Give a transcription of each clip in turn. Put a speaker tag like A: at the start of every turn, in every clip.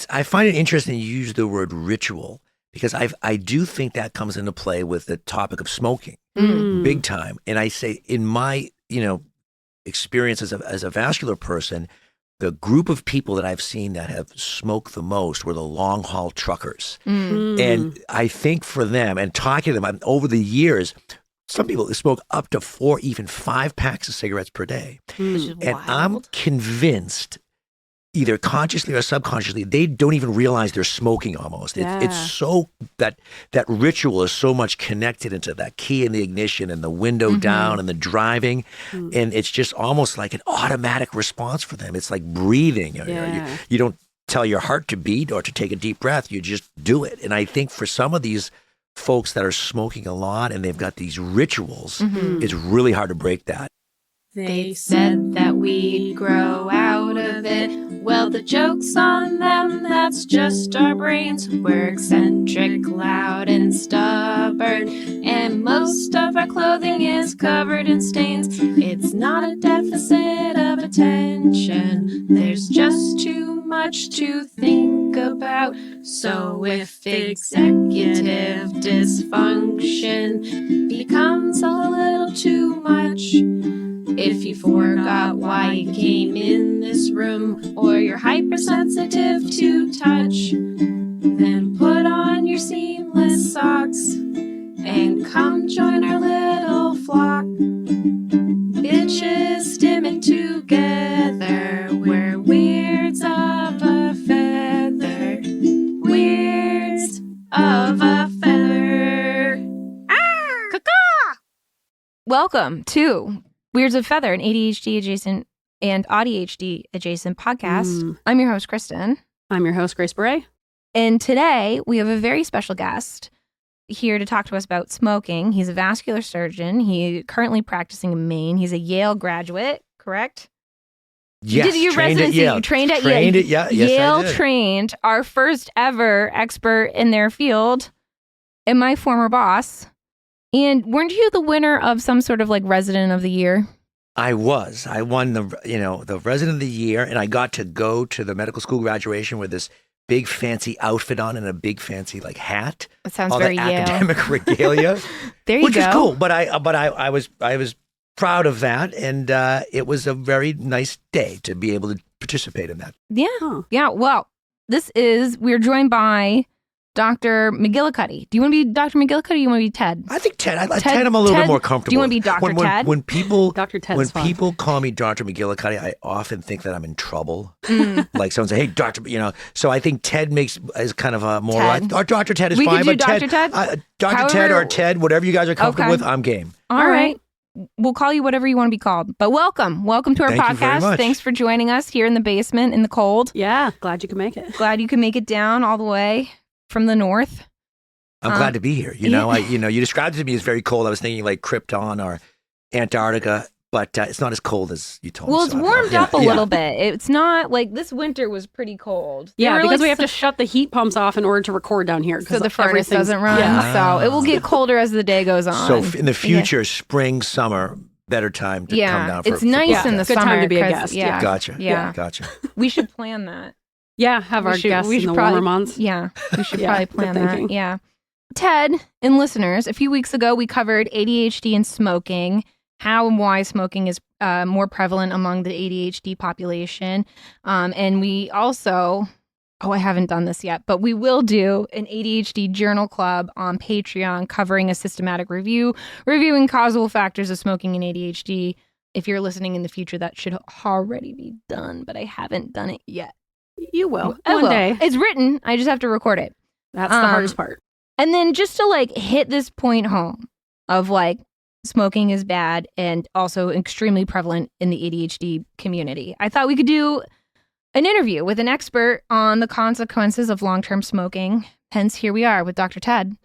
A: I find it interesting you use the word ritual because I do think that comes into play with the topic of smoking big time. And I say in my, experience as a vascular person, the group of people that I've seen that have smoked the most were the long haul truckers. And I think for them and talking to them over the years, some people smoke up to 4, even 5 packs of cigarettes per day. And
B: wild.
A: I'm convinced either consciously or subconsciously, they don't even realize they're smoking almost. It's so that ritual is so much connected into that key in the ignition and the window down and the driving. And it's just almost like an automatic response for them. It's like breathing. You don't tell your heart to beat or to take a deep breath. You just do it. And I think for some of these folks that are smoking a lot and they've got these rituals, it's really hard to break that.
C: They said that we'd grow out of it. Well, the joke's on them, that's just our brains. We're eccentric, loud, and stubborn. And most of our clothing is covered in stains. It's not a deficit of attention. There's just too much to think about. So if executive dysfunction becomes a little too much, if you forgot why you came in this room, or you're hypersensitive to touch, then put on your seamless socks and come join our little flock. Bitches stimming together, we're weirds of a feather. Weirds of a feather. Ah!
B: Caw-caw! Welcome to Weirds of Feather, an AuDHD-Adjacent and AuDHD-Adjacent podcast. I'm your host, Kristin.
D: I'm your host, Grace Beret.
B: And today we have a very special guest here to talk to us about smoking. He's a vascular surgeon. He's currently practicing in Maine. He's a Yale graduate, correct?
A: Yes,
B: you did your
A: trained
B: residency.
A: at Yale.
B: You trained at
A: Trained
B: Yale.
A: at, yeah, yes,
B: Yale
A: I did.
B: trained our first ever expert in their field and my former boss. And weren't you the winner of some sort of like resident of the year?
A: I was. I won the resident of the year, and I got to go to the medical school graduation with this big fancy outfit on and a big fancy like hat.
B: That sounds
A: all
B: very
A: that
B: Yale.
A: academic regalia.
B: There you
A: which
B: go.
A: was cool. But I was proud of that, and it was a very nice day to be able to participate in that.
B: Yeah. Yeah. Well, we're joined by Dr. McGillicuddy. Do you want to be Dr. McGillicuddy or you want to be Ted?
A: I think Ted. Ted I'm a little bit more comfortable.
B: Do you want to be Dr. Ted?
A: When people
D: Dr. Ted's
A: when
D: fun.
A: people call me Dr. McGillicuddy, I often think that I'm in trouble. Like someone say, "Hey, Doctor," So I think Ted is kind of a more.
B: Ted.
A: Or Dr. Ted is
B: We
A: fine,
B: could do
A: but
B: Dr. Ted?
A: Dr. Ted or Ted, whatever you guys are comfortable with, I'm game.
B: All right. We'll call you whatever you want to be called. But welcome to our
A: Thank you very
B: podcast.
A: much.
B: Thanks for joining us here in the basement in the cold.
D: Yeah, glad you could make it.
B: Glad you could make it down all the way from the north.
A: I'm glad to be here. You described it to me as very cold. I was thinking like Krypton or Antarctica, but it's not as cold as you told me.
B: Well, it's warmed up a little bit. It's not like this winter was pretty cold.
D: Yeah, because we have to shut the heat pumps off in order to record down here.
B: So the furnace doesn't run.
D: Yeah.
B: So it will get colder as the day goes on.
A: So in the future, spring, summer, better time to come down for
B: it's nice
A: for
B: in the
D: Good
B: summer.
D: time to be a
B: 'cause-
D: guest.
B: Yeah.
A: Gotcha.
B: Yeah.
A: Gotcha.
B: We should plan that.
D: Yeah, have our guests in the warmer months.
B: Yeah, we should
D: Yeah,
B: probably
D: good
B: plan that.
D: thinking.
B: Yeah. Ted and listeners, a few weeks ago, we covered ADHD and smoking, how and why smoking is more prevalent among the ADHD population. And we also, I haven't done this yet, but we will do an ADHD journal club on Patreon covering a systematic reviewing causal factors of smoking and ADHD. If you're listening in the future, that should already be done, but I haven't done it yet.
D: You will.
B: I
D: One
B: will.
D: day.
B: It's written. I just have to record it.
D: That's the hardest part.
B: And then just to like hit this point home of like smoking is bad and also extremely prevalent in the ADHD community, I thought we could do an interview with an expert on the consequences of long-term smoking. Hence, here we are with Dr. Ted.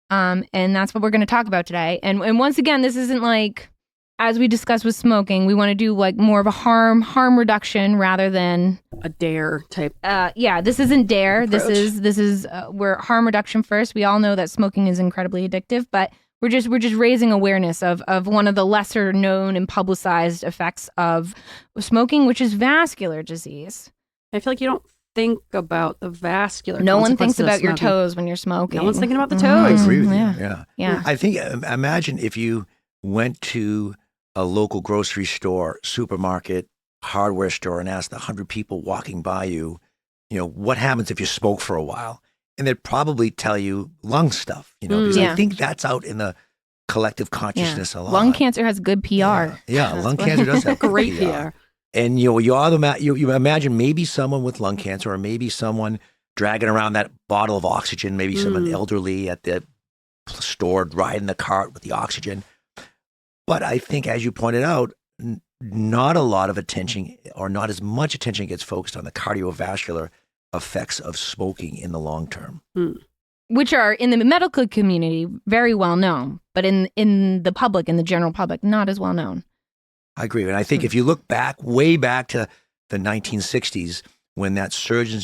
B: And that's what we're going to talk about today. And once again, this isn't like, as we discussed with smoking, we want to do like more of a harm reduction rather than
D: A dare type.
B: this isn't dare.
D: approach.
B: This is we're harm reduction first. We all know that smoking is incredibly addictive, but we're just raising awareness of one of the lesser known and publicized effects of smoking, which is vascular disease.
D: I feel like you don't think about the vascular.
B: No one thinks
D: consequences of
B: about your
D: smoking.
B: toes when you're smoking.
D: No one's thinking about the
A: I
D: toes.
A: agree with
B: Yeah.
A: you. Yeah.
B: Yeah.
A: I think, imagine if you went to a local grocery store, supermarket, hardware store, and asked 100 people walking by you, what happens if you smoke for a while? And they'd probably tell you lung stuff, because
B: Yeah.
A: I think that's out in the collective consciousness a lot.
B: Lung cancer has good PR.
A: Yeah, lung cancer does have good
D: Great PR.
A: And you imagine maybe someone with lung cancer, or maybe someone dragging around that bottle of oxygen, maybe someone elderly at the store riding the cart with the oxygen. But I think, as you pointed out, not a lot of attention, or not as much attention, gets focused on the cardiovascular effects of smoking in the long term.
B: Which are in the medical community very well known, but in the public, in the general public, not as well known.
A: I agree. And I think if you look way back to the 1960s, when that Surgeon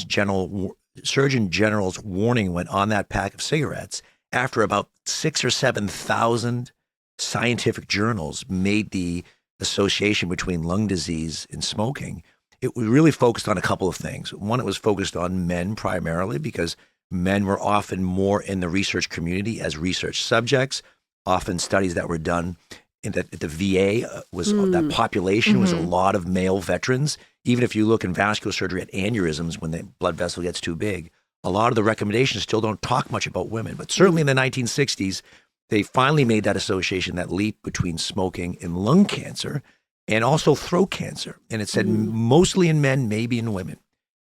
A: General's warning went on that pack of cigarettes, after about 6,000 or 7,000 scientific journals made the association between lung disease and smoking, it was really focused on a couple of things. One, it was focused on men primarily, because men were often more in the research community as research subjects. Often studies that were done at the VA that population was a lot of male veterans. Even if you look in vascular surgery at aneurysms, when the blood vessel gets too big, a lot of the recommendations still don't talk much about women. But certainly in the 1960s, they finally made that association, that leap between smoking and lung cancer, and also throat cancer. And it said mostly in men, maybe in women.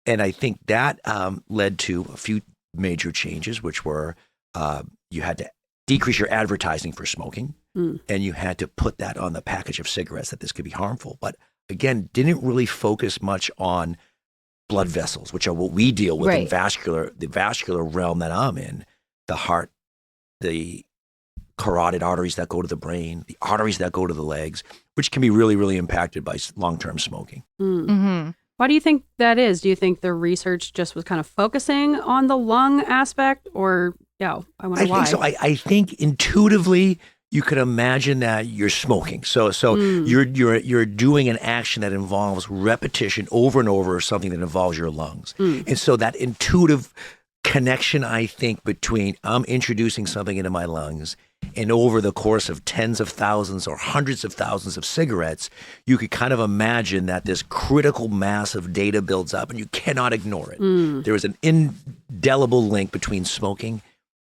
A: And I think that led to a few major changes, which were you had to decrease your advertising for smoking, and you had to put that on the package of cigarettes that this could be harmful. But again, didn't really focus much on blood vessels, which are what we deal with in the vascular realm that I'm in, the heart, the carotid arteries that go to the brain, the arteries that go to the legs, which can be really, really impacted by long-term smoking.
D: Why do you think that is? Do you think the research just was kind of focusing on the lung aspect, or I wonder why?
A: I think so. I think intuitively you could imagine that you're smoking. So you're doing an action that involves repetition over and over, something that involves your lungs. And so that intuitive connection, I think, between I'm introducing something into my lungs, and over the course of tens of thousands or hundreds of thousands of cigarettes, you could kind of imagine that this critical mass of data builds up and you cannot ignore it. There is an indelible link between smoking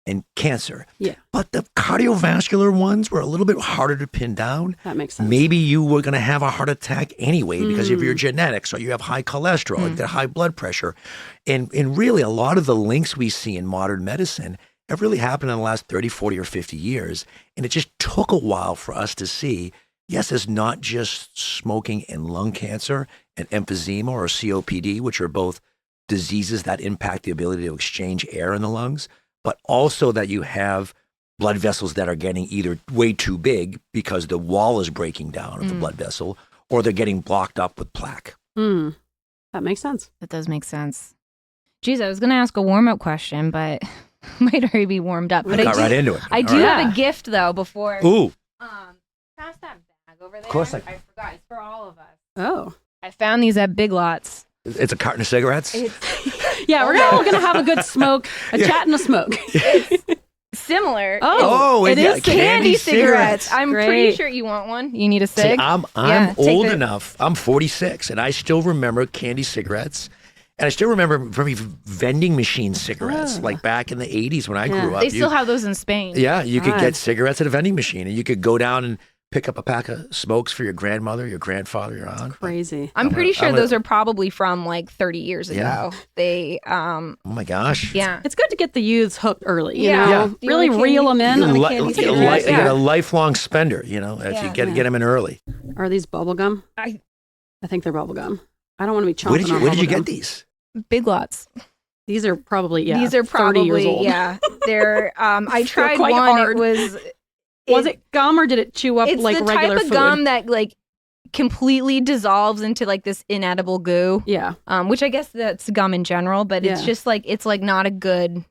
A: and cancer.
D: Yeah.
A: But the cardiovascular ones were a little bit harder to pin down.
D: That makes sense.
A: Maybe you were going to have a heart attack anyway because of your genetics, or you have high cholesterol, you got high blood pressure. And really, a lot of the links we see in modern medicine have really happened in the last 30, 40, or 50 years. And it just took a while for us to see, yes, it's not just smoking and lung cancer and emphysema or COPD, which are both diseases that impact the ability to exchange air in the lungs, but also that you have blood vessels that are getting either way too big because the wall is breaking down of the blood vessel, or they're getting blocked up with plaque.
D: That makes sense.
B: That does make sense. Geez, I was going to ask a warm-up question, but might already be warmed up. But
A: Got right into it.
B: I do have a gift, though, before.
A: Ooh.
B: Pass that bag over there.
A: Of course I
B: forgot. It's for all of us.
D: Oh.
B: I found these at Big Lots.
A: It's a carton of cigarettes?
D: Yeah, we're all going to have a good smoke, a chat and a smoke.
B: Similar.
A: Oh,
B: it is
A: candy
B: cigarettes. I'm pretty
D: Great.
B: sure you want one. You need a
A: See,
B: cig?
A: I'm
B: Yeah, take
A: old
B: the-
A: enough. I'm 46, and I still remember candy cigarettes. And I still remember from vending machine cigarettes, like back in the 80s when I grew up.
B: They still have those in Spain.
A: Yeah, you could
D: God.
A: get cigarettes at a vending machine, and you could go down and pick up a pack of smokes for your grandmother, your grandfather, your aunt.
D: Crazy.
B: I'm pretty sure
A: I'm
B: those are probably from like 30 years ago.
A: Yeah.
B: They,
A: Oh my gosh.
B: yeah.
D: It's good to get the youths hooked early, you
B: Yeah.
D: know?
B: Yeah. Do you
D: Really
B: like
D: reel them in on the
A: Li-
D: candy
A: you
D: cigarettes.
A: get a lifelong spender, if you get them in early.
D: Are these bubble gum?
B: I-
D: I think they're bubble gum. I don't want to be chomping
A: Where did you
D: on
A: get
D: bubble gum.
A: these?
B: Big Lots.
D: These are probably,
B: These are
D: 30 years
B: probably,
D: old.
B: They're, I tried
D: quite
B: one.
D: hard.
B: Was
D: it gum or did it chew up
B: it's
D: like
B: the
D: regular
B: type of
D: food?
B: gum that like completely dissolves into like this inedible goo.
D: Yeah.
B: Which I guess that's gum in general, but it's
D: Yeah.
B: just like it's not a good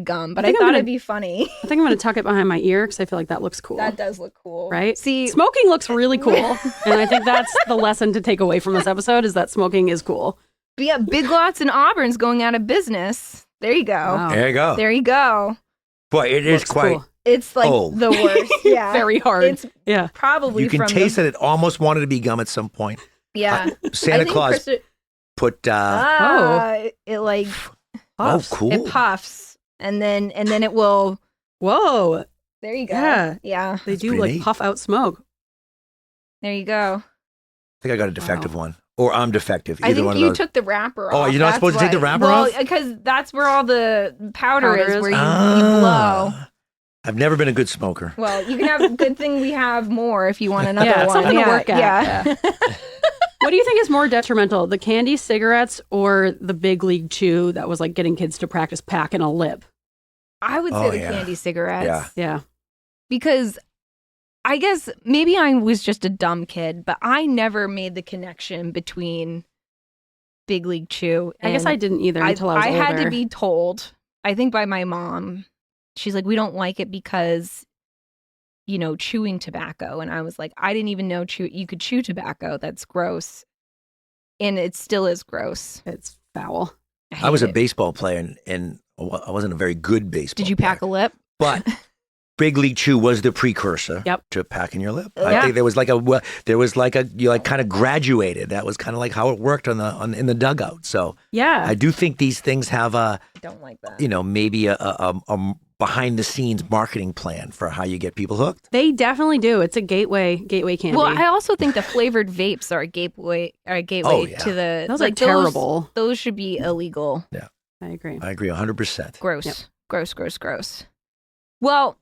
B: gum. But I
D: think I'm
B: thought
D: gonna-
B: it'd be funny.
D: I think I'm going to tuck it behind my ear because I feel like that looks cool.
B: That does look cool,
D: Right?
B: See,
D: Smoking looks really cool. And I think that's the lesson to take away from this episode is that smoking is cool.
B: Yeah, Big Lots and Auburn's going out of business. There you go.
D: Wow.
A: There you go.
B: There you go.
A: Boy, it is
D: Looks
A: quite
D: cool.
B: It's like
A: old.
B: the worst. Yeah.
D: Very hard.
B: It's
D: Yeah.
B: probably
A: You can
B: from
A: taste that it almost wanted to be gum at some point.
B: Yeah.
A: Santa
B: I think
A: Claus
B: Krista-
A: put.
B: it like
D: Puffs.
A: Oh, cool.
B: it puffs and then it will.
D: Whoa.
B: There you go.
D: Yeah.
B: Yeah.
D: They do
A: pretty
D: like
A: neat.
D: puff out smoke.
B: There you go.
A: I think I got a defective one, or I'm defective.
B: I
A: Either
B: think
A: one of
B: you
A: those.
B: took the wrapper
A: Oh,
B: off.
A: you're not
B: That's
A: supposed to take the
B: why.
A: wrapper
B: well,
A: off?
B: because that's where all the powder
D: Powder
B: is,
D: is.
B: where you blow.
A: I've never been a good smoker.
B: Well, you can have. Good thing we have more if you want another
D: Yeah,
B: one.
D: something to work at.
B: Yeah.
D: What do you think is more detrimental, the candy cigarettes or the big league chew that was like getting kids to practice packing a lip?
B: I would say
A: Oh,
B: the
A: yeah.
B: candy cigarettes.
A: Yeah.
D: Yeah.
B: Because I guess maybe I was just a dumb kid, but I never made the connection between Big League Chew and
D: I guess I didn't either until I was older.
B: had to be told, I think by my mom. She's like, we don't like it because, you know, chewing tobacco. And I was like, I didn't even know you could chew tobacco. That's gross. And it still is gross.
D: It's foul.
A: I was a
B: hate it.
A: baseball player, and I wasn't a very good baseball
B: Did you pack a
A: player.
B: lip?
A: But Big League Chew was the precursor
D: Yep.
A: to packing your lip.
B: Yeah.
A: I think there was like you like kind of graduated. That was kind of like how it worked in the dugout. So
D: Yeah.
A: I do think these things have
B: I don't like that.
A: maybe a behind the scenes marketing plan for how you get people hooked.
D: They definitely do. It's a gateway candy.
B: Well, I also think the flavored vapes are a gateway
A: Oh, yeah.
B: to the
D: Those are terrible.
B: Those should be illegal.
D: I agree.
A: I agree 100%.
B: Gross.
D: Yep.
B: Gross, gross, gross. Well,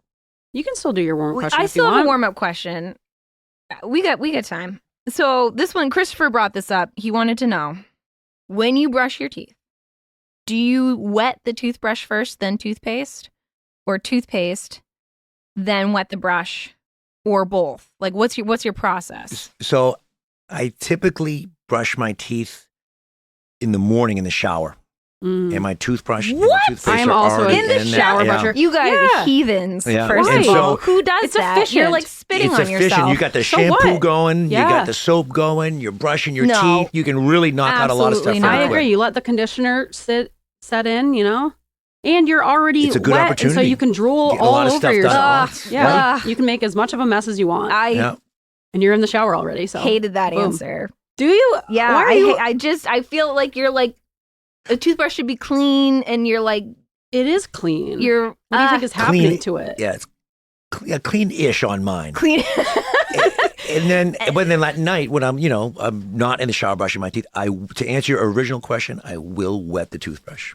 D: You can still do your warm question
B: I
D: if
B: still
D: you
B: have
D: want.
B: a warm up question. We got time. So this one, Christopher brought this up. He wanted to know, when you brush your teeth, do you wet the toothbrush first, then toothpaste, or toothpaste, then wet the brush, or both? Like, what's your process?
A: So I typically brush my teeth in the morning in the shower.
D: Mm.
A: And my toothbrush and
B: What?
A: my toothpaste
D: I am
A: are
D: also
A: already
B: in the
A: there.
D: shower
A: Yeah.
D: brusher.
B: You guys
D: Yeah.
B: are heathens.
A: Yeah.
B: First
D: And
B: of
A: so-
B: all, who does
D: It's
B: that? You're
D: efficient.
B: like spitting
A: It's
B: on
A: efficient.
B: yourself.
A: You got the
D: So
A: shampoo
D: what?
A: going.
D: Yeah.
A: You got the soap going. You're brushing your
B: No.
A: teeth. You can really knock out a lot of stuff.
B: Absolutely
A: real
B: not.
D: I
A: quick.
D: agree. You let the conditioner set in, and you're already
A: It's a good
D: wet, and so
A: opportunity.
D: you can drool
A: Get a
D: all
A: lot of
D: over
A: stuff done at
D: yourself.
A: once.
D: Yeah,
B: Ugh.
D: you can make as much of a mess as you want,
B: I
A: Yeah.
D: and you're in the shower already. So
B: hated that
D: boom.
B: answer.
D: Do you?
B: Yeah,
D: Why are you?
B: I feel like you're like a toothbrush should be clean, and you're like
D: It is clean.
B: you're
D: What do you think is happening
A: Clean-
D: to it?
A: Yeah, it's clean-ish on mine.
B: clean.
A: And then at night when I'm not in the shower brushing my teeth, to answer your original question, I will wet the toothbrush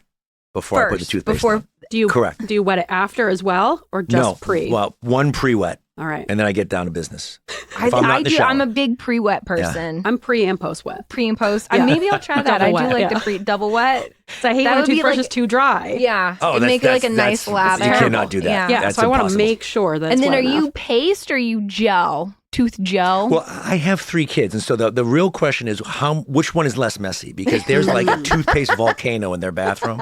A: before I put the
B: First,
A: toothpaste
B: before-
A: on.
D: Do you
A: Correct.
D: Do you wet it after as well, or just
A: No,
D: pre?
A: Well, one pre-wet,
D: All right.
A: and then I get down to business.
B: I
A: If I'm not in the shower.
B: I'm a big pre-wet person.
D: I'm pre and post wet.
B: Pre and post.
D: Yeah.
B: Maybe I'll try that.
D: Double
B: I do
D: wet,
B: like
D: yeah.
B: the pre double wet.
D: So I hate
B: That
D: when a
B: would be
D: toothbrush
B: like-
D: is too dry.
B: Yeah,
A: Oh,
B: it'd make it like a nice lather.
A: You cannot do that.
B: Yeah.
D: Yeah. So I want to
A: impossible.
D: make sure that.
B: And
D: it's
B: then are
D: wet
B: you
D: enough.
B: paste or you gel? Tooth gel?
A: Well, I have 3 kids, and so the real question is which one is less messy? Because there's like a toothpaste volcano in their bathroom,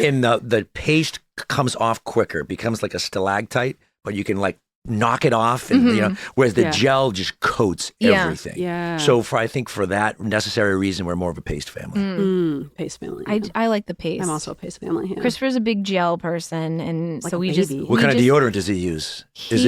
A: and the paste comes off quicker, becomes like a stalactite, but you can like knock it off, and whereas the
D: Yeah.
A: gel just coats
B: Yeah.
A: everything.
D: Yeah.
A: So I think for that necessary reason, we're more of a paste family.
D: Paste family.
B: I like the paste.
D: I'm also a paste family. Yeah.
B: Christopher's a big gel person, and
D: Like
B: so
D: a
B: we just.
D: baby.
A: What
B: we
A: kind of
B: just-
A: deodorant does he use? Is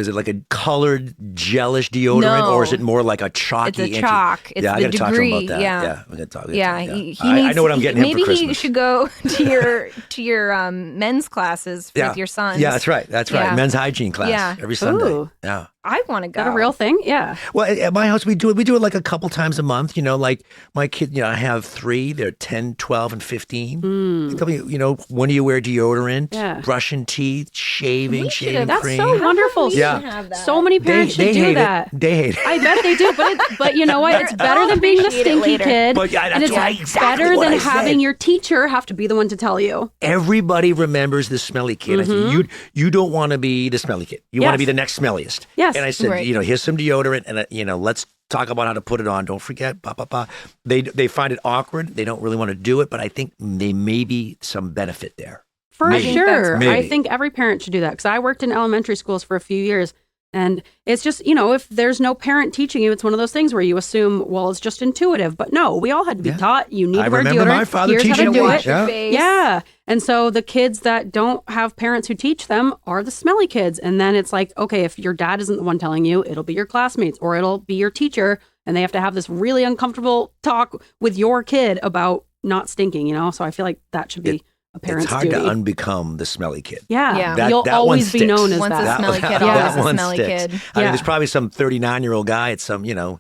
A: it like a colored gelish deodorant, or is it more like a chalky?
B: It's a chalk. It's
A: yeah, I
B: the
A: gotta talk to
B: degree.
A: him about that.
B: Yeah.
A: We're gonna talk.
B: Yeah,
A: yeah.
B: he
A: I
B: needs,
A: know what I'm getting him
B: maybe
A: for Christmas.
B: he should go to your men's classes
A: Yeah.
B: with your sons.
A: Yeah, that's right. That's right.
B: Yeah.
A: Men's hygiene class
B: Yeah.
A: every Sunday.
D: Ooh.
A: Yeah.
B: I want to go.
D: Is that a real thing? Yeah.
A: Well, at my house, we do it like a couple times a month. Like my kid, I have 3. They're 10, 12, and 15. They tell me, when do you wear deodorant?
D: Yeah.
A: Brushing teeth, shaving,
B: We
A: shaving
B: should've-
D: That's
A: cream.
D: so wonderful.
B: We
A: Yeah.
B: should have that.
D: So many parents should do
A: hate
D: that.
A: it. They hate it.
D: I bet they do, but you know what? It's better
B: I'll
D: than being the
B: appreciate it
D: stinky
B: later.
D: kid.
A: But yeah,
D: and
A: that's
D: it's
A: right, exactly
D: better
A: what
D: than
A: I said.
D: having your teacher have to be the one to tell you.
A: Everybody remembers the smelly kid. I said, you don't want to be the smelly kid. You want to
D: Yes.
A: be the next smelliest.
D: Yes.
A: And I said,
B: Right.
A: here's some deodorant, and let's talk about how to put it on. Don't forget, blah, blah, blah. They find it awkward. They don't really want to do it, but I think there may be some benefit there.
D: For
A: Maybe.
D: sure.
A: Maybe.
D: I think every parent should do that because I worked in elementary schools for a few years And it's just, you know, if there's no parent teaching you, it's one of those things where you assume, well, it's just intuitive. But no, we all had to be taught. You need to wear deodorant.
A: I remember my father
D: Here's
A: teaching
D: how to do
A: me.
D: it.
A: Yeah.
D: Yeah. And so the kids that don't have parents who teach them are the smelly kids. And then it's like, okay, if your dad isn't the one telling you, it'll be your classmates or it'll be your teacher. And they have to have this really uncomfortable talk with your kid about not stinking, you know? So I feel like that should be a parent's
A: It's hard
D: duty.
A: to unbecome the smelly kid.
D: Yeah. You'll
A: that
D: always
A: one
D: be known
A: sticks.
D: as
B: Once a
D: that.
B: smelly kid,
A: that
B: always a
A: one
B: smelly
A: sticks.
B: kid.
A: I mean,
D: Yeah.
A: there's probably some 39-year-old guy at some, you know,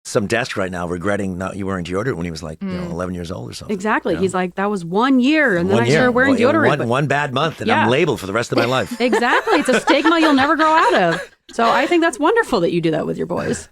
A: some desk right now regretting not wearing deodorant when he was like, you know, 11 years old or something.
D: Exactly.
A: You know?
D: He's like, that was 1 year. And then
A: 1
D: I
A: year.
D: started wearing deodorant.
A: One bad month and
D: Yeah.
A: I'm labeled for the rest of my life.
D: Exactly. It's a stigma you'll never grow out of. So I think that's wonderful that you do that with your boys.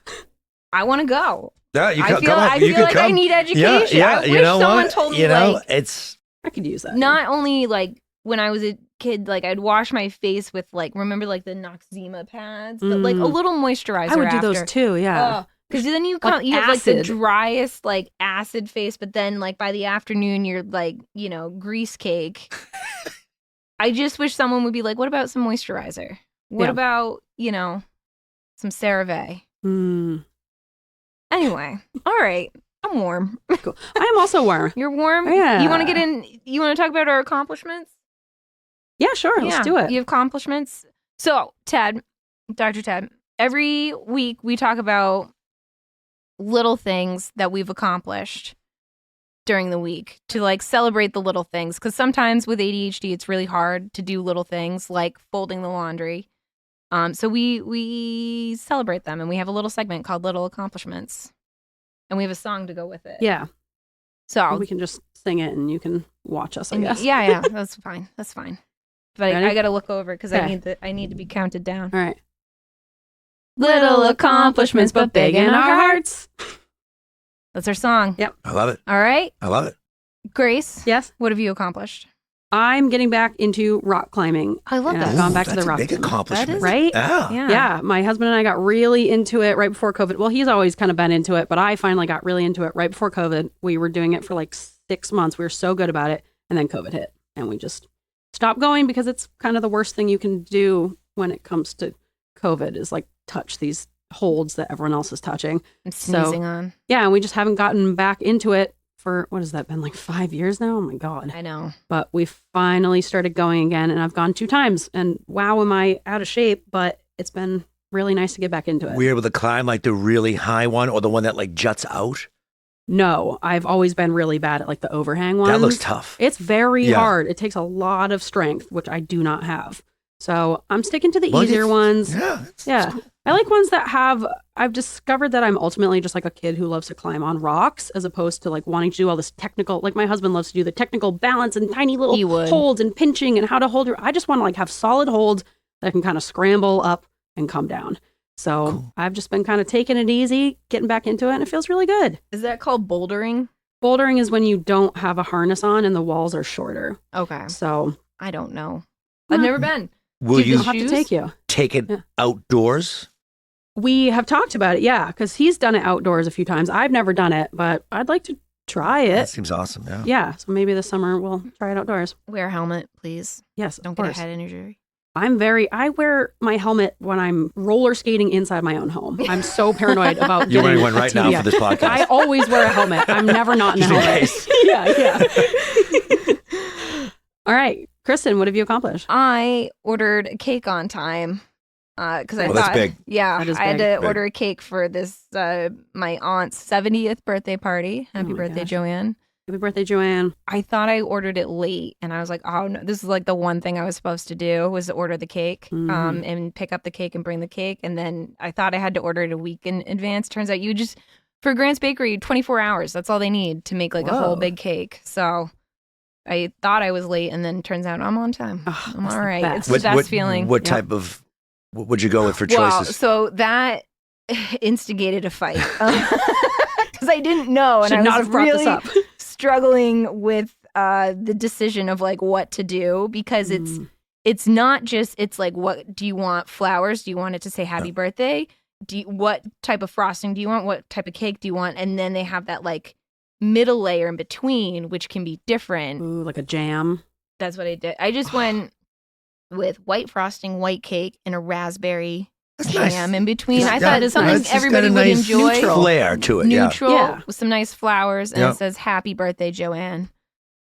B: I want to go.
A: Yeah, you
B: I
A: come,
B: feel,
A: come on,
B: I
A: you
B: feel
A: could
B: like I
A: come.
B: need education.
A: Yeah,
B: I wish
A: you know
B: someone
A: what?
B: told me,
A: You know,
B: like,
A: it's
D: I could use that.
B: not only like when I was a kid, like I'd wash my face with like, remember like the Noxzema pads, but like a little moisturizer.
D: I would do
B: after.
D: those too. Yeah.
B: Because then you
D: Like
B: you have like the
D: acid.
B: driest like acid face, but then like by the afternoon you're like, you know, grease cake. I just wish someone would be like, what about some moisturizer? What
D: Yeah.
B: about, you know, some CeraVe?
D: Mm,
B: Anyway, all right. I'm warm.
D: cool. I am also warm.
B: You're warm?
D: Yeah.
B: You want to get in? You want to talk about our accomplishments?
D: Yeah, sure. Let's do it.
B: You have accomplishments. So, Dr. Ted, every week we talk about little things that we've accomplished during the week to like celebrate the little things. Because sometimes with ADHD, it's really hard to do little things like folding the laundry. So we celebrate them, and we have a little segment called Little Accomplishments, and we have a song to go with it.
D: Yeah.
B: So
D: We can just sing it and you can watch us, I
B: and
D: guess.
B: yeah, that's fine. That's fine. But
D: Ready?
B: I got to look over because
D: Okay.
B: I need to be counted down.
D: All right.
B: Little accomplishments, but big in our hearts. That's our song.
D: Yep.
A: I love it.
B: All right,
A: I love it.
B: Grace.
D: Yes.
B: What have you accomplished?
D: I'm getting back into rock climbing.
B: I love
D: And
B: that.
D: I've gone back to
A: That's
D: the
A: a
D: rock
A: big
D: gym.
A: accomplishment.
B: That is-
D: Right?
A: Yeah.
D: Yeah, my husband and I got really into it right before COVID. Well, he's always kind of been into it, but I finally got really into it right before COVID. We were doing it for like 6 months. We were so good about it. And then COVID hit and we just stopped going because it's kind of the worst thing you can do when it comes to COVID is like touch these holds that everyone else is touching.
B: I'm sneezing on.
D: Yeah, and we just haven't gotten back into it for, what has that been, like 5 years now? Oh my God.
B: I know.
D: But we finally started going again and I've gone 2 times and wow, am I out of shape, but it's been really nice to get back into it.
A: Were you able to climb like the really high one or the one that like juts out?
D: No, I've always been really bad at like the overhang ones.
A: That looks tough.
D: It's very
A: Yeah.
D: hard. It takes a lot of strength, which I do not have. So I'm sticking to the
A: Well,
D: easier
A: it's-
D: ones.
A: Yeah.
D: Yeah. I like ones that have, I've discovered that I'm ultimately just like a kid who loves to climb on rocks as opposed to like wanting to do all this technical, like my husband loves to do the technical balance and tiny little
B: He would.
D: holds and pinching and how to hold your, I just want to like have solid holds that I can kind of scramble up and come down. So
A: Cool.
D: I've just been kind of taking it easy, getting back into it and it feels really good.
B: Is that called bouldering?
D: Bouldering is when you don't have a harness on and the walls are shorter.
B: Okay.
D: So
B: I don't know. I've never been.
A: Will
B: Did
A: you
D: I'll have to
B: shoes?
D: take you.
A: take it
D: Yeah.
A: outdoors?
D: We have talked about it, yeah, because he's done it outdoors a few times. I've never done it, but I'd like to try
A: That
D: it.
A: seems awesome. Yeah.
D: Yeah, so maybe this summer we'll try it outdoors.
B: Wear a helmet, please.
D: Yes,
B: Don't
D: of
B: get a
D: course.
B: head injury.
D: I wear my helmet when I'm roller skating inside my own home. I'm so paranoid about
A: You're
D: getting
A: wearing one
D: a
A: right now
D: TBI.
A: for this podcast.
D: I always wear a helmet. I'm never not in a
A: Just in
D: helmet.
A: case.
D: Yeah. All right, Kristin, what have you accomplished?
B: I ordered a cake on time because I
A: Oh,
B: thought,
A: that's big.
B: yeah,
D: That is
B: I had
D: big.
B: to order a cake for this my aunt's 70th birthday party. Happy
D: my
B: birthday,
D: gosh.
B: Joanne!
D: Happy birthday, Joanne.
B: I thought I ordered it late, and I was like, oh no, this is like the one thing I was supposed to do was to order the cake,
D: Mhm.
B: and pick up the cake and bring the cake, and then I thought I had to order it a week in advance. Turns out you just for Grant's Bakery 24 hours. That's all they need to make like a whole
D: Whoa.
B: big cake. So. I thought I was late, and then turns out I'm on time.
D: Oh,
B: I'm
D: that's
B: all
D: the
B: right.
D: best.
B: It's the best feeling.
A: What
D: Yeah.
A: type of, what would you go with for
B: Well,
A: choices?
B: so that instigated a fight because I didn't know, and
D: Should
B: I was
D: not have brought
B: really
D: this up.
B: struggling with the decision of like what to do because
D: Mm.
B: it's not just it's like what do you want flowers? Do you want it to say happy birthday? What type of frosting do you want? What type of cake do you want? And then they have that like middle layer in between, which can be different.
D: Ooh, like a jam.
B: That's what I did. I just went with white frosting, white cake, and a raspberry jam in between. I
A: Yeah,
B: thought
A: it's
B: something
A: nice. It's
B: everybody
A: got a
B: would
A: nice
B: enjoy.
A: flair to it.
B: Neutral
D: Yeah.
B: with some nice flowers, and
A: Yeah.
B: it says "Happy Birthday, Joanne."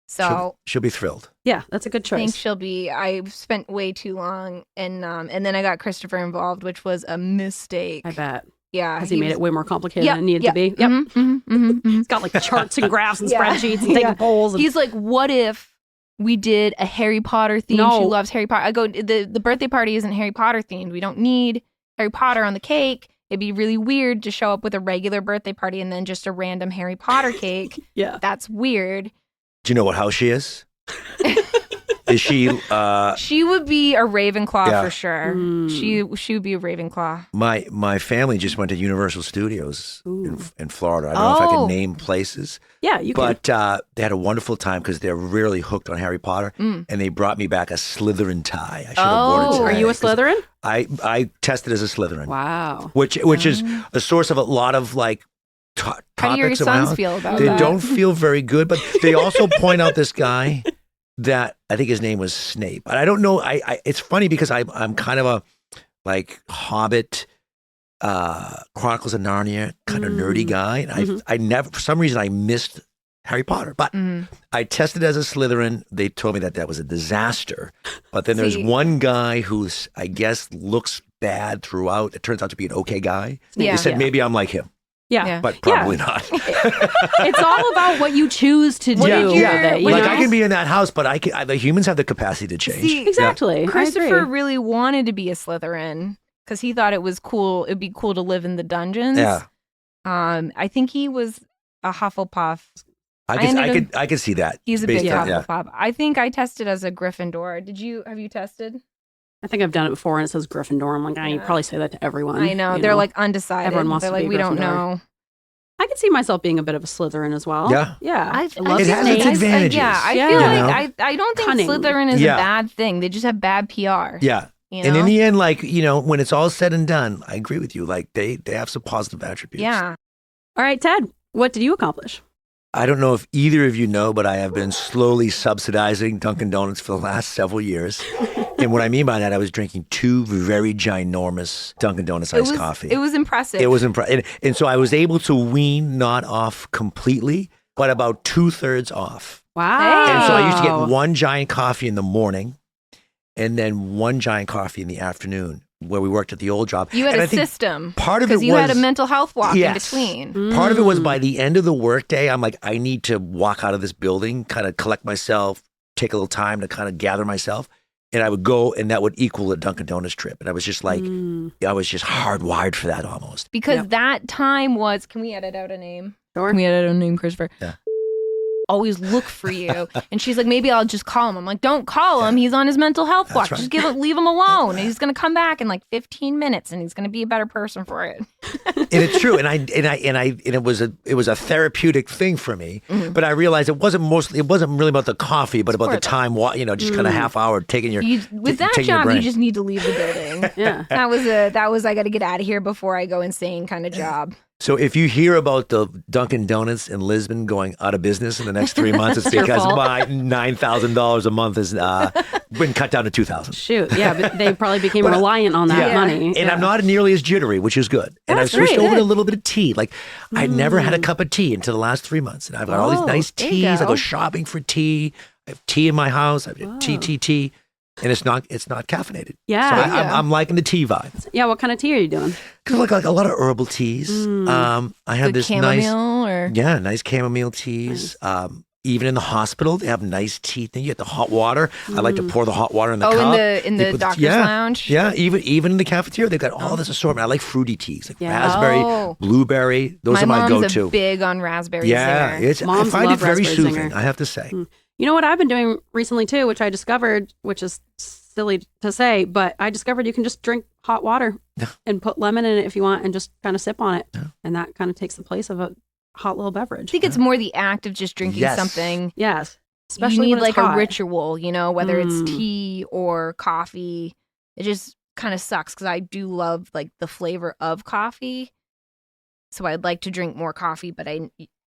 B: So
A: She'll be thrilled.
D: Yeah, that's a good
B: I think
D: choice.
B: she'll be. I spent way too long, and then I got Christopher involved, which was a mistake.
D: I bet.
B: Yeah,
D: Has he made
B: was-
D: it way more complicated
B: Yep,
D: than it needed
B: yep,
D: to be? Yep.
B: He's
D: It's got like charts and graphs and
B: Yeah.
D: spreadsheets and taking
B: Yeah.
D: polls. And,
B: He's like, what if we did a Harry Potter theme?
D: No.
B: She loves Harry Potter. I go, the birthday party isn't Harry Potter themed. We don't need Harry Potter on the cake. It'd be really weird to show up with a regular birthday party and then just a random Harry Potter cake.
D: yeah.
B: That's weird.
A: Do you know what house she is? Is she
B: She would be a Ravenclaw
A: Yeah.
B: for sure.
D: Mm.
B: She would be a Ravenclaw.
A: my family just went to Universal Studios
D: Ooh.
A: in Florida. I don't know if I
B: Oh.
A: can name places,
D: Yeah, you can.
A: but they had a wonderful time because they're really hooked on Harry Potter, and they brought me back a Slytherin tie. I should have worn it
B: Oh.
A: today.
D: Are you a
A: 'cause
D: Slytherin?
A: I tested as a Slytherin,
D: Wow.
A: which is a source of a lot of like
B: How do your
A: topics
B: sons
A: around.
B: feel about
A: They
B: that?
A: don't feel very good, but they also point out this guy that I think his name was Snape. And I don't know. I it's funny because I'm kind of a like Hobbit, Chronicles of Narnia kind of nerdy guy, and I never for some reason I missed Harry Potter, but I tested as a Slytherin. They told me that was a disaster. But then there's
B: See.
A: one guy who's I guess looks bad throughout. It turns out to be an okay guy.
B: Yeah.
A: They said
D: Yeah.
A: maybe I'm like him,
D: Yeah.
B: Yeah.
A: but probably not.
D: It's all about what you choose to do
B: What did
D: with
B: your-
D: it. You
B: what
A: Like
D: know?
A: I can be in that house, but the humans have the capacity to change.
B: See,
D: Exactly. I
B: Christopher
D: agree.
B: really wanted to be a Slytherin because he thought it was cool. It'd be cool to live in the dungeons.
A: Yeah.
B: I think he was a Hufflepuff.
A: I could see that.
B: He's a
A: Based
B: big
A: on-
B: Hufflepuff. I think I tested as a Gryffindor. Have you tested?
D: I think I've done it before, and it says Gryffindor. I'm like, you
B: Yeah.
D: probably say that to everyone.
B: I know.
D: you
B: They're like undecided.
D: Everyone wants
B: They're
D: to
B: like,
D: be
B: we don't
D: Gryffindor.
B: know.
D: I could see myself being a bit of a Slytherin as well.
A: Yeah.
D: Yeah.
B: I
D: love
B: feel
A: It has its
B: like-
A: advantages.
B: I
D: Yeah.
B: feel
D: You
B: like I don't think
D: Cunning.
B: Slytherin is
A: Yeah.
B: a bad thing. They just have bad PR.
A: Yeah.
B: You
A: And
B: know?
A: in the end, like, when it's all said and done, I agree with you. Like they have some positive attributes.
B: Yeah.
D: All right, Ted, what did you accomplish?
A: I don't know if either of you know, but I have been slowly subsidizing Dunkin' Donuts for the last several years. And what I mean by that, I was drinking 2 very ginormous Dunkin' Donuts iced coffee.
B: It was impressive.
A: It was impressive. And so I was able to wean not off completely, but about 2/3 off.
D: Wow.
A: And so I used to get 1 giant coffee in the morning and then 1 giant coffee in the afternoon where we worked at the old job.
B: You had
A: And
B: a
A: I think
B: system.
A: part of it
B: because you had a
A: was-
B: mental health walk
A: Yes.
B: in between.
A: Part of it was by the end of the workday, I'm like, I need to walk out of this building, kind of collect myself, take a little time to kind of gather myself. And I would go, and that would equal a Dunkin' Donuts trip. And I was just like, I was just hardwired for that almost.
B: Because that time was, can we edit out a name?
D: Sure.
B: Can we edit out a name, Christopher?
A: Yeah.
B: Always look for you. And she's like, maybe I'll just call him. I'm like, don't call him. He's on his mental health walk.
A: right.
B: Just leave him alone. He's going to come back in like 15 minutes and he's going to be a better person for it.
A: And it's true. And it was a therapeutic thing for me. But I realized it wasn't really about the coffee, but about the time, just kind of half hour taking your
B: With that
A: taking your
B: job,
A: brain.
B: you just need to leave the building.
D: Yeah.
B: That was I got to get out of here before I go insane kind of job.
A: So if you hear about the Dunkin' Donuts in Lisbon going out of business in the next 3 months, it's
D: your
A: because
D: fault.
A: my $9,000 a month has been cut down to $2,000.
D: Shoot. Yeah, but they probably became reliant on that
A: Yeah.
D: money.
A: And I'm not nearly as jittery, which is good. And I've
D: That's
A: switched
D: great.
A: over to a
D: Good.
A: little bit of tea. Like I'd never had a cup of tea until the last 3 months. And I've got all these nice
B: there you
A: teas. I
B: go.
A: go shopping for tea. I have tea in my house. I have tea. And it's not caffeinated.
D: Yeah.
A: So I'm liking the tea vibe.
D: Yeah, what kind of tea are you doing?
A: Like a lot of herbal teas. I have
B: Good
A: this
B: chamomile or
A: nice chamomile teas. Even in the hospital, they have nice tea thing. You get the hot water. I like to pour the hot water in the cup.
B: in
A: You
B: the
A: put
B: doctor's
A: yeah,
B: lounge.
A: Yeah, even in the cafeteria, they've got all this assortment. I like fruity teas, like raspberry,
B: Oh.
A: blueberry. Those are my
B: mom's
A: go-to.
B: big on raspberry
A: Yeah,
B: zinger.
A: I
D: Moms
A: find it
D: love
A: very
D: raspberry
A: soothing.
D: zinger.
A: I have to say.
D: You know what I've been doing recently too, which I discovered, which is silly to say, but I discovered you can just drink hot water and put lemon in it if you want and just kind of sip on it. And that kind of takes the place of a hot little
B: I
D: beverage.
B: think it's more the act of just drinking
A: Yes.
B: something.
D: Yes.
B: You
D: Especially
B: need
D: when it's
B: like
D: hot.
B: a ritual, whether it's
D: Mm.
B: tea or coffee. It just kind of sucks because I do love like the flavor of coffee. So I'd like to drink more coffee, but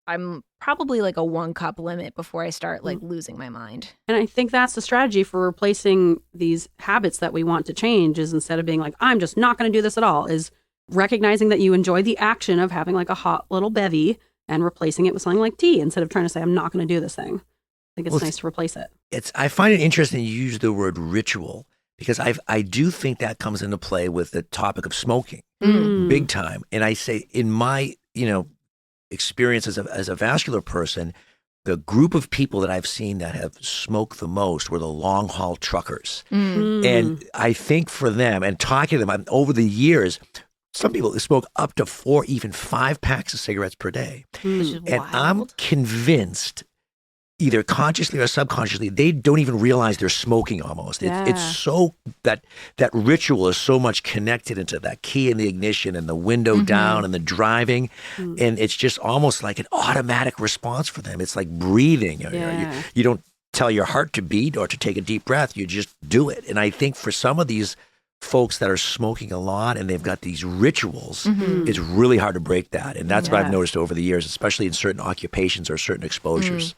B: I'm probably like a 1 cup limit before I start like losing my mind.
D: And I think that's the strategy for replacing these habits that we want to change, is instead of being like, I'm just not going to do this at all, is recognizing that you enjoy the action of having like a hot little bevy and replacing it with something like tea instead of trying to say, I'm not going to do this thing. I think it's nice to replace it.
A: I find it interesting you use the word ritual, because I do think that comes into play with the topic of smoking big time. And I say in my, experience as a vascular person, the group of people that I've seen that have smoked the most were the long haul truckers. And I think for them, and talking to them over the years, some people smoke up to 4, even 5 packs of cigarettes per day.
B: Which is
A: And
B: wild.
A: I'm convinced, either consciously or subconsciously, they don't even realize they're smoking almost. It's so that ritual is so much connected into that key in the ignition and the window down and the driving. And it's just almost like an automatic response for them. It's like breathing. You don't tell your heart to beat or to take a deep breath. You just do it. And I think for some of these folks that are smoking a lot and they've got these rituals, it's really hard to break that. And that's what I've noticed over the years, especially in certain occupations or certain exposures.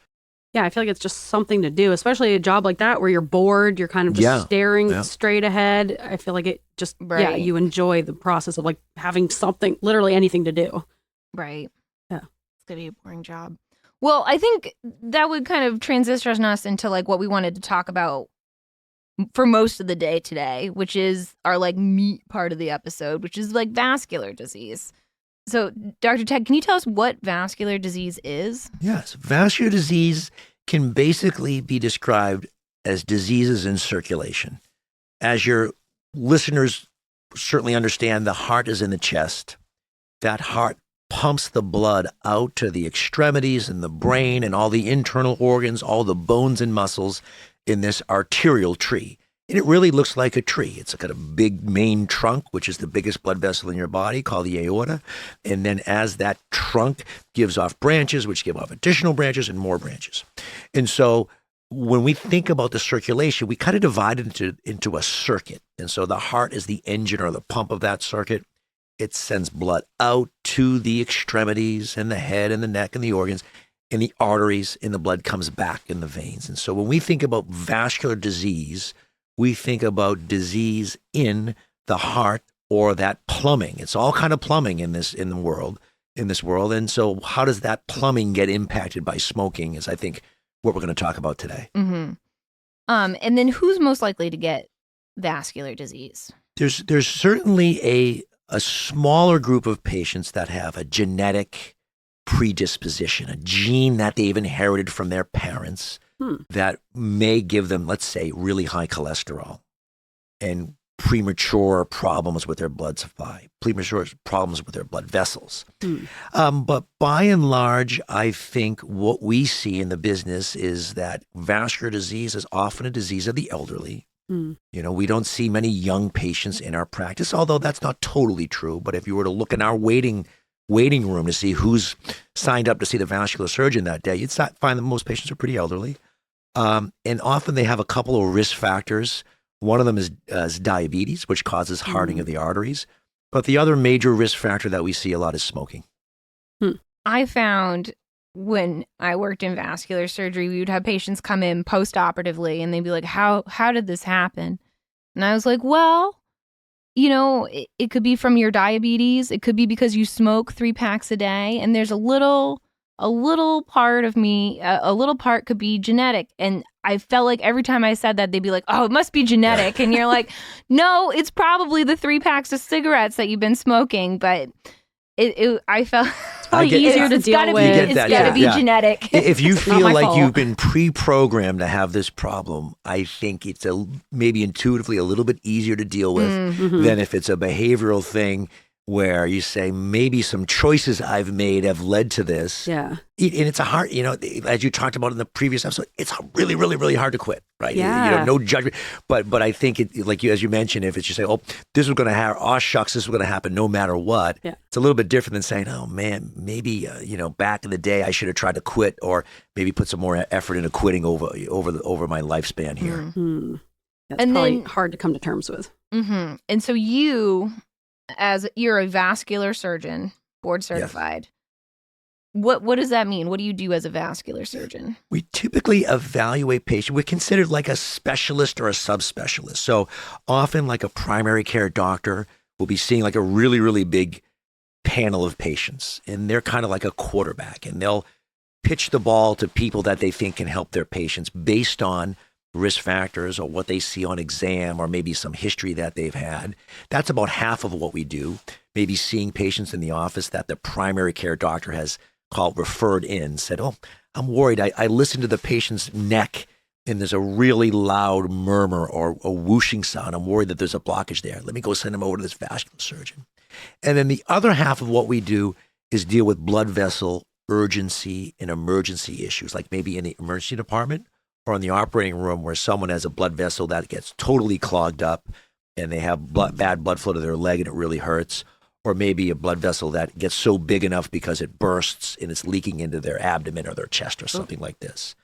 D: Yeah, I feel like it's just something to do, especially a job like that where you're bored, you're kind of just staring straight ahead. I feel like it just, you enjoy the process of like having something, literally anything to do.
B: Right.
D: Yeah.
B: It's going to be a boring job. Well, I think that would kind of transition us into like what we wanted to talk about for most of the day today, which is our like meat part of the episode, which is like vascular disease. So, Dr. Ted, can you tell us what vascular disease is?
A: Yes. Vascular disease can basically be described as diseases in circulation. As your listeners certainly understand, the heart is in the chest. That heart pumps the blood out to the extremities and the brain and all the internal organs, all the bones and muscles in this arterial tree. And it really looks like a tree. It's got a big main trunk, which is the biggest blood vessel in your body, called the aorta. And then as that trunk gives off branches, which give off additional branches and more branches. And so when we think about the circulation, we kind of divide it into a circuit. And so the heart is the engine or the pump of that circuit. It sends blood out to the extremities and the head and the neck and the organs and the arteries, and the blood comes back in the veins. And so when we think about vascular disease, we think about disease in the heart or that plumbing. It's all kind of plumbing in this world. And so how does that plumbing get impacted by smoking is, I think, what we're going to talk about today.
B: And then who's most likely to get vascular disease?
A: There's certainly a smaller group of patients that have a genetic predisposition, a gene that they've inherited from their parents that may give them, let's say, really high cholesterol and premature problems with their blood supply, premature problems with their blood vessels. But by and large, I think what we see in the business is that vascular disease is often a disease of the elderly. We don't see many young patients in our practice, although that's not totally true. But if you were to look in our waiting room to see who's signed up to see the vascular surgeon that day, you'd find that most patients are pretty elderly. And often they have a couple of risk factors. One of them is diabetes, which causes hardening of the arteries. But the other major risk factor that we see a lot is smoking.
B: I found when I worked in vascular surgery, we would have patients come in post-operatively and they'd be like, how did this happen? And I was like, well, it could be from your diabetes. It could be because you smoke 3 packs a day. And there's a little part of me, a little part could be genetic. And I felt like every time I said that, they'd be like, oh, it must be genetic. And you're like, no, it's probably the 3 packs of cigarettes that you've been smoking. But I felt
D: it's probably easier to deal with.
B: It's got to be genetic.
A: If you
D: It's not
A: feel
D: my
A: like
D: fault.
A: you've been pre-programmed to have this problem, I think it's maybe intuitively a little bit easier to deal with than if it's a behavioral thing where you say, maybe some choices I've made have led to this.
D: Yeah.
A: And it's a hard, as you talked about in the previous episode, it's really, really, really hard to quit, right?
D: Yeah.
A: No judgment. But I think as you mentioned, if it's you say, oh, this was going to happen, oh shucks, this was going to happen no matter what.
D: Yeah.
A: It's a little bit different than saying, oh man, maybe, back in the day I should have tried to quit, or maybe put some more effort into quitting over my lifespan here.
D: That's
B: And
D: probably
B: then-
D: hard to come to terms with.
B: And so you're a vascular surgeon, board certified. What does that mean? What do you do as a vascular surgeon?
A: We typically evaluate patients. We're considered like a specialist or a subspecialist. So often like a primary care doctor will be seeing like a really, really big panel of patients, and they're kind of like a quarterback, and they'll pitch the ball to people that they think can help their patients based on risk factors or what they see on exam or maybe some history that they've had. That's about half of what we do. Maybe seeing patients in the office that the primary care doctor has called referred in, said, oh, I'm worried. I listened to the patient's neck and there's a really loud murmur or a whooshing sound. I'm worried that there's a blockage there. Let me go send him over to this vascular surgeon. And then the other half of what we do is deal with blood vessel urgency and emergency issues, like maybe in the emergency department or in the operating room where someone has a blood vessel that gets totally clogged up and they have bad blood flow to their leg and it really hurts. Or maybe a blood vessel that gets so big enough because it bursts and it's leaking into their abdomen or their chest or something like this.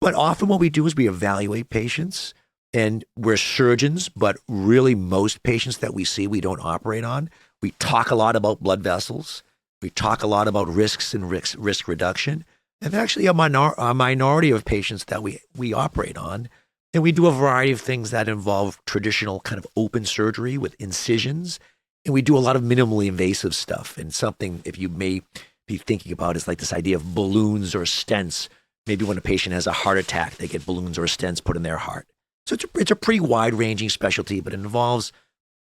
A: But often what we do is we evaluate patients, and we're surgeons, but really most patients that we see, we don't operate on. We talk a lot about blood vessels. We talk a lot about risks and risk reduction. And actually a minority of patients that we operate on. And we do a variety of things that involve traditional kind of open surgery with incisions. And we do a lot of minimally invasive stuff. And something, if you may be thinking about, is like this idea of balloons or stents. Maybe when a patient has a heart attack, they get balloons or stents put in their heart. So it's a pretty wide-ranging specialty, but it involves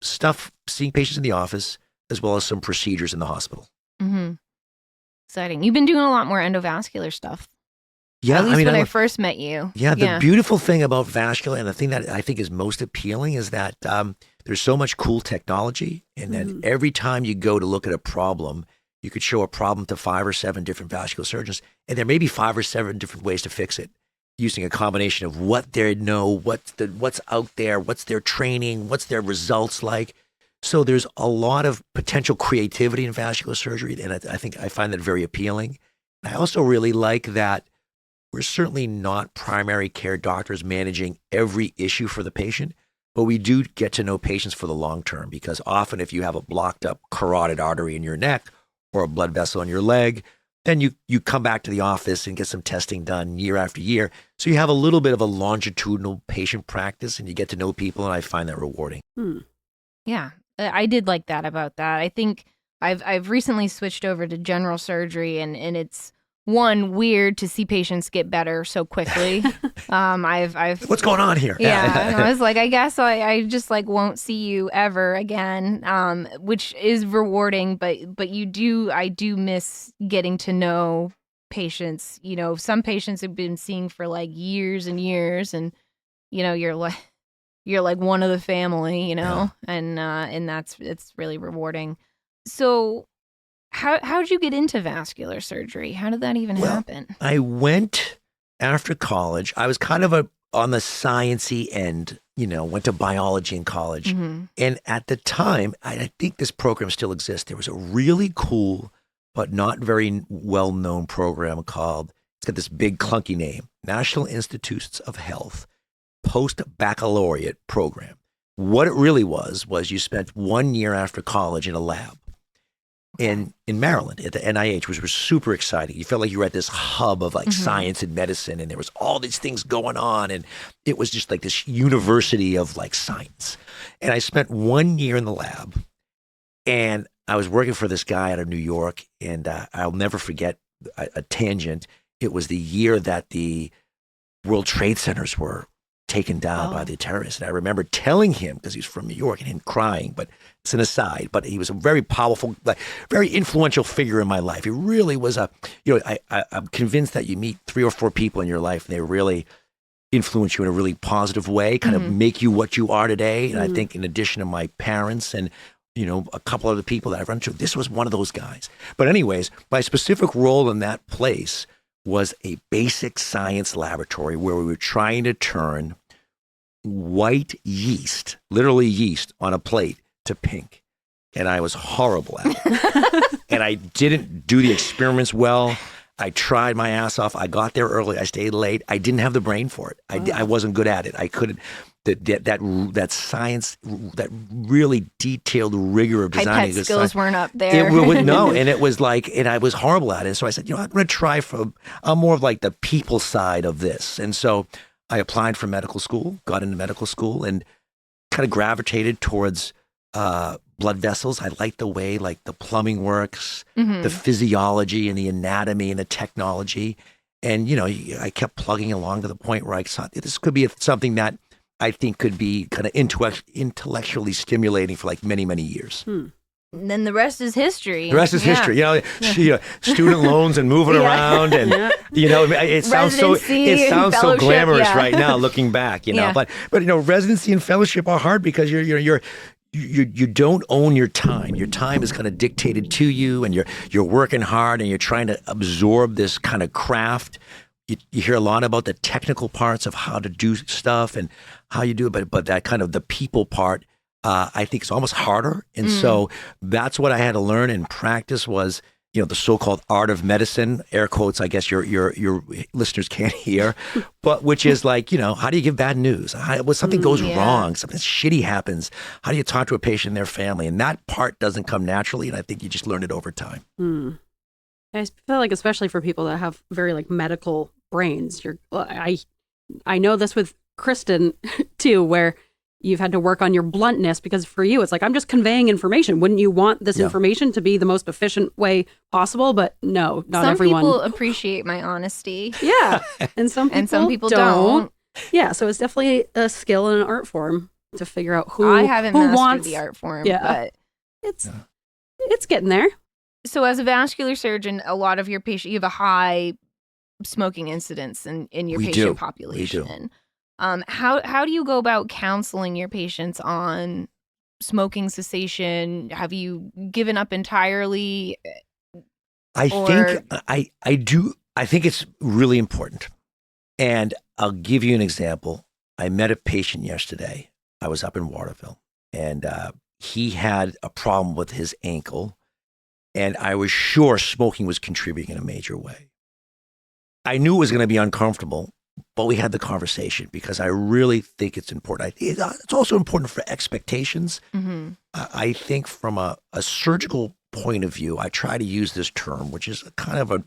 A: stuff, seeing patients in the office, as well as some procedures in the hospital.
B: Mm-hmm. Exciting. You've been doing a lot more endovascular stuff.
A: Yeah,
B: At least when I first met you.
A: Yeah, the beautiful thing about vascular, and the thing that I think is most appealing, is that there's so much cool technology, and that every time you go to look at a problem, you could show a problem to 5 or 7 different vascular surgeons, and there may be 5 or 7 different ways to fix it, using a combination of what they know, what's out there, what's their training, what's their results like. So there's a lot of potential creativity in vascular surgery, and I find that very appealing. I also really like that we're certainly not primary care doctors managing every issue for the patient, but we do get to know patients for the long term, because often if you have a blocked up carotid artery in your neck or a blood vessel in your leg, then you come back to the office and get some testing done year after year. So you have a little bit of a longitudinal patient practice, and you get to know people, and I find that rewarding.
B: Yeah, I did like that about that. I think I've recently switched over to general surgery, and it's weird to see patients get better so quickly. I've
A: what's going on here?
B: Yeah, and I was like, I guess I just like won't see you ever again, which is rewarding. But I do miss getting to know patients. You know, some patients have been seeing for like years and years, and you know, you're like one of the family, you know, and it's really rewarding. So how'd you get into vascular surgery? How did that even happen?
A: I went after college. I was kind of on the sciencey end, you know, went to biology in college. Mm-hmm. And at the time, I think this program still exists. There was a really cool, but not very well-known program called, it's got this big clunky name, National Institutes of Health Post-Baccalaureate Program. What it really was you spent 1 year after college in a lab in Maryland at the NIH, which was super exciting. You felt like you were at this hub of like science and medicine, and there was all these things going on, and it was just like this university of like science. And I spent 1 year in the lab, and I was working for this guy out of New York, and I'll never forget a tangent. It was the year that the World Trade Centers were taken down by the terrorists. And I remember telling him, because he's from New York, and him crying, but it's an aside, but he was a very powerful, like, very influential figure in my life. He really was I'm convinced that you meet 3 or 4 people in your life, and they really influence you in a really positive way, kind of make you what you are today. And I think in addition to my parents and, you know, a couple other people that I've run into, this was one of those guys. But anyways, my specific role in that place was a basic science laboratory where we were trying to turn white yeast, literally yeast, on a plate to pink. And I was horrible at it. And I didn't do the experiments well. I tried my ass off. I got there early. I stayed late. I didn't have the brain for it. I wasn't good at it. I couldn't. That science, that really detailed rigor of designing.
B: Pipette skills weren't up there.
A: No, and it was like, and I was horrible at it. So I said, I'm going to try I'm more of like the people side of this. And so I applied for medical school, got into medical school, and kind of gravitated towards blood vessels. I like the way like the plumbing works, the physiology and the anatomy and the technology. And, I kept plugging along to the point where I thought this could be something that I think could be kind of intellectually stimulating for like many, many years.
B: And then the rest is history.
A: The rest is history. Student loans and moving around, and it sounds so glamorous right now looking back. But residency and fellowship are hard because you don't own your time. Your time is kind of dictated to you, and you're working hard, and you're trying to absorb this kind of craft. You hear a lot about the technical parts of how to do stuff and how you do it, but that kind of the people part, I think is almost harder. And so that's what I had to learn and practice was, the so-called art of medicine, air quotes, I guess your listeners can't hear, but which is like, how do you give bad news? When something goes wrong, something shitty happens, how do you talk to a patient and their family? And that part doesn't come naturally. And I think you just learn it over time.
D: I feel like, especially for people that have very like medical brains, I know this with Kristin too, where you've had to work on your bluntness because for you, it's like, I'm just conveying information. Wouldn't you want this information to be the most efficient way possible? But no, not everyone.
B: Some people appreciate my honesty.
D: Yeah. And some people don't. Yeah. So it's definitely a skill and an art form to figure out
B: I haven't mastered the art form, but
D: it's getting there.
B: So as a vascular surgeon, a lot of your patient, you have a high smoking incidence in your patient population.
A: We do.
B: How do you go about counseling your patients on smoking cessation? Have you given up entirely?
A: I think it's really important. And I'll give you an example. I met a patient yesterday. I was up in Waterville, and he had a problem with his ankle. And I was sure smoking was contributing in a major way. I knew it was going to be uncomfortable, but we had the conversation because I really think it's important. It's also important for expectations. I think from a surgical point of view, I try to use this term, which is kind of a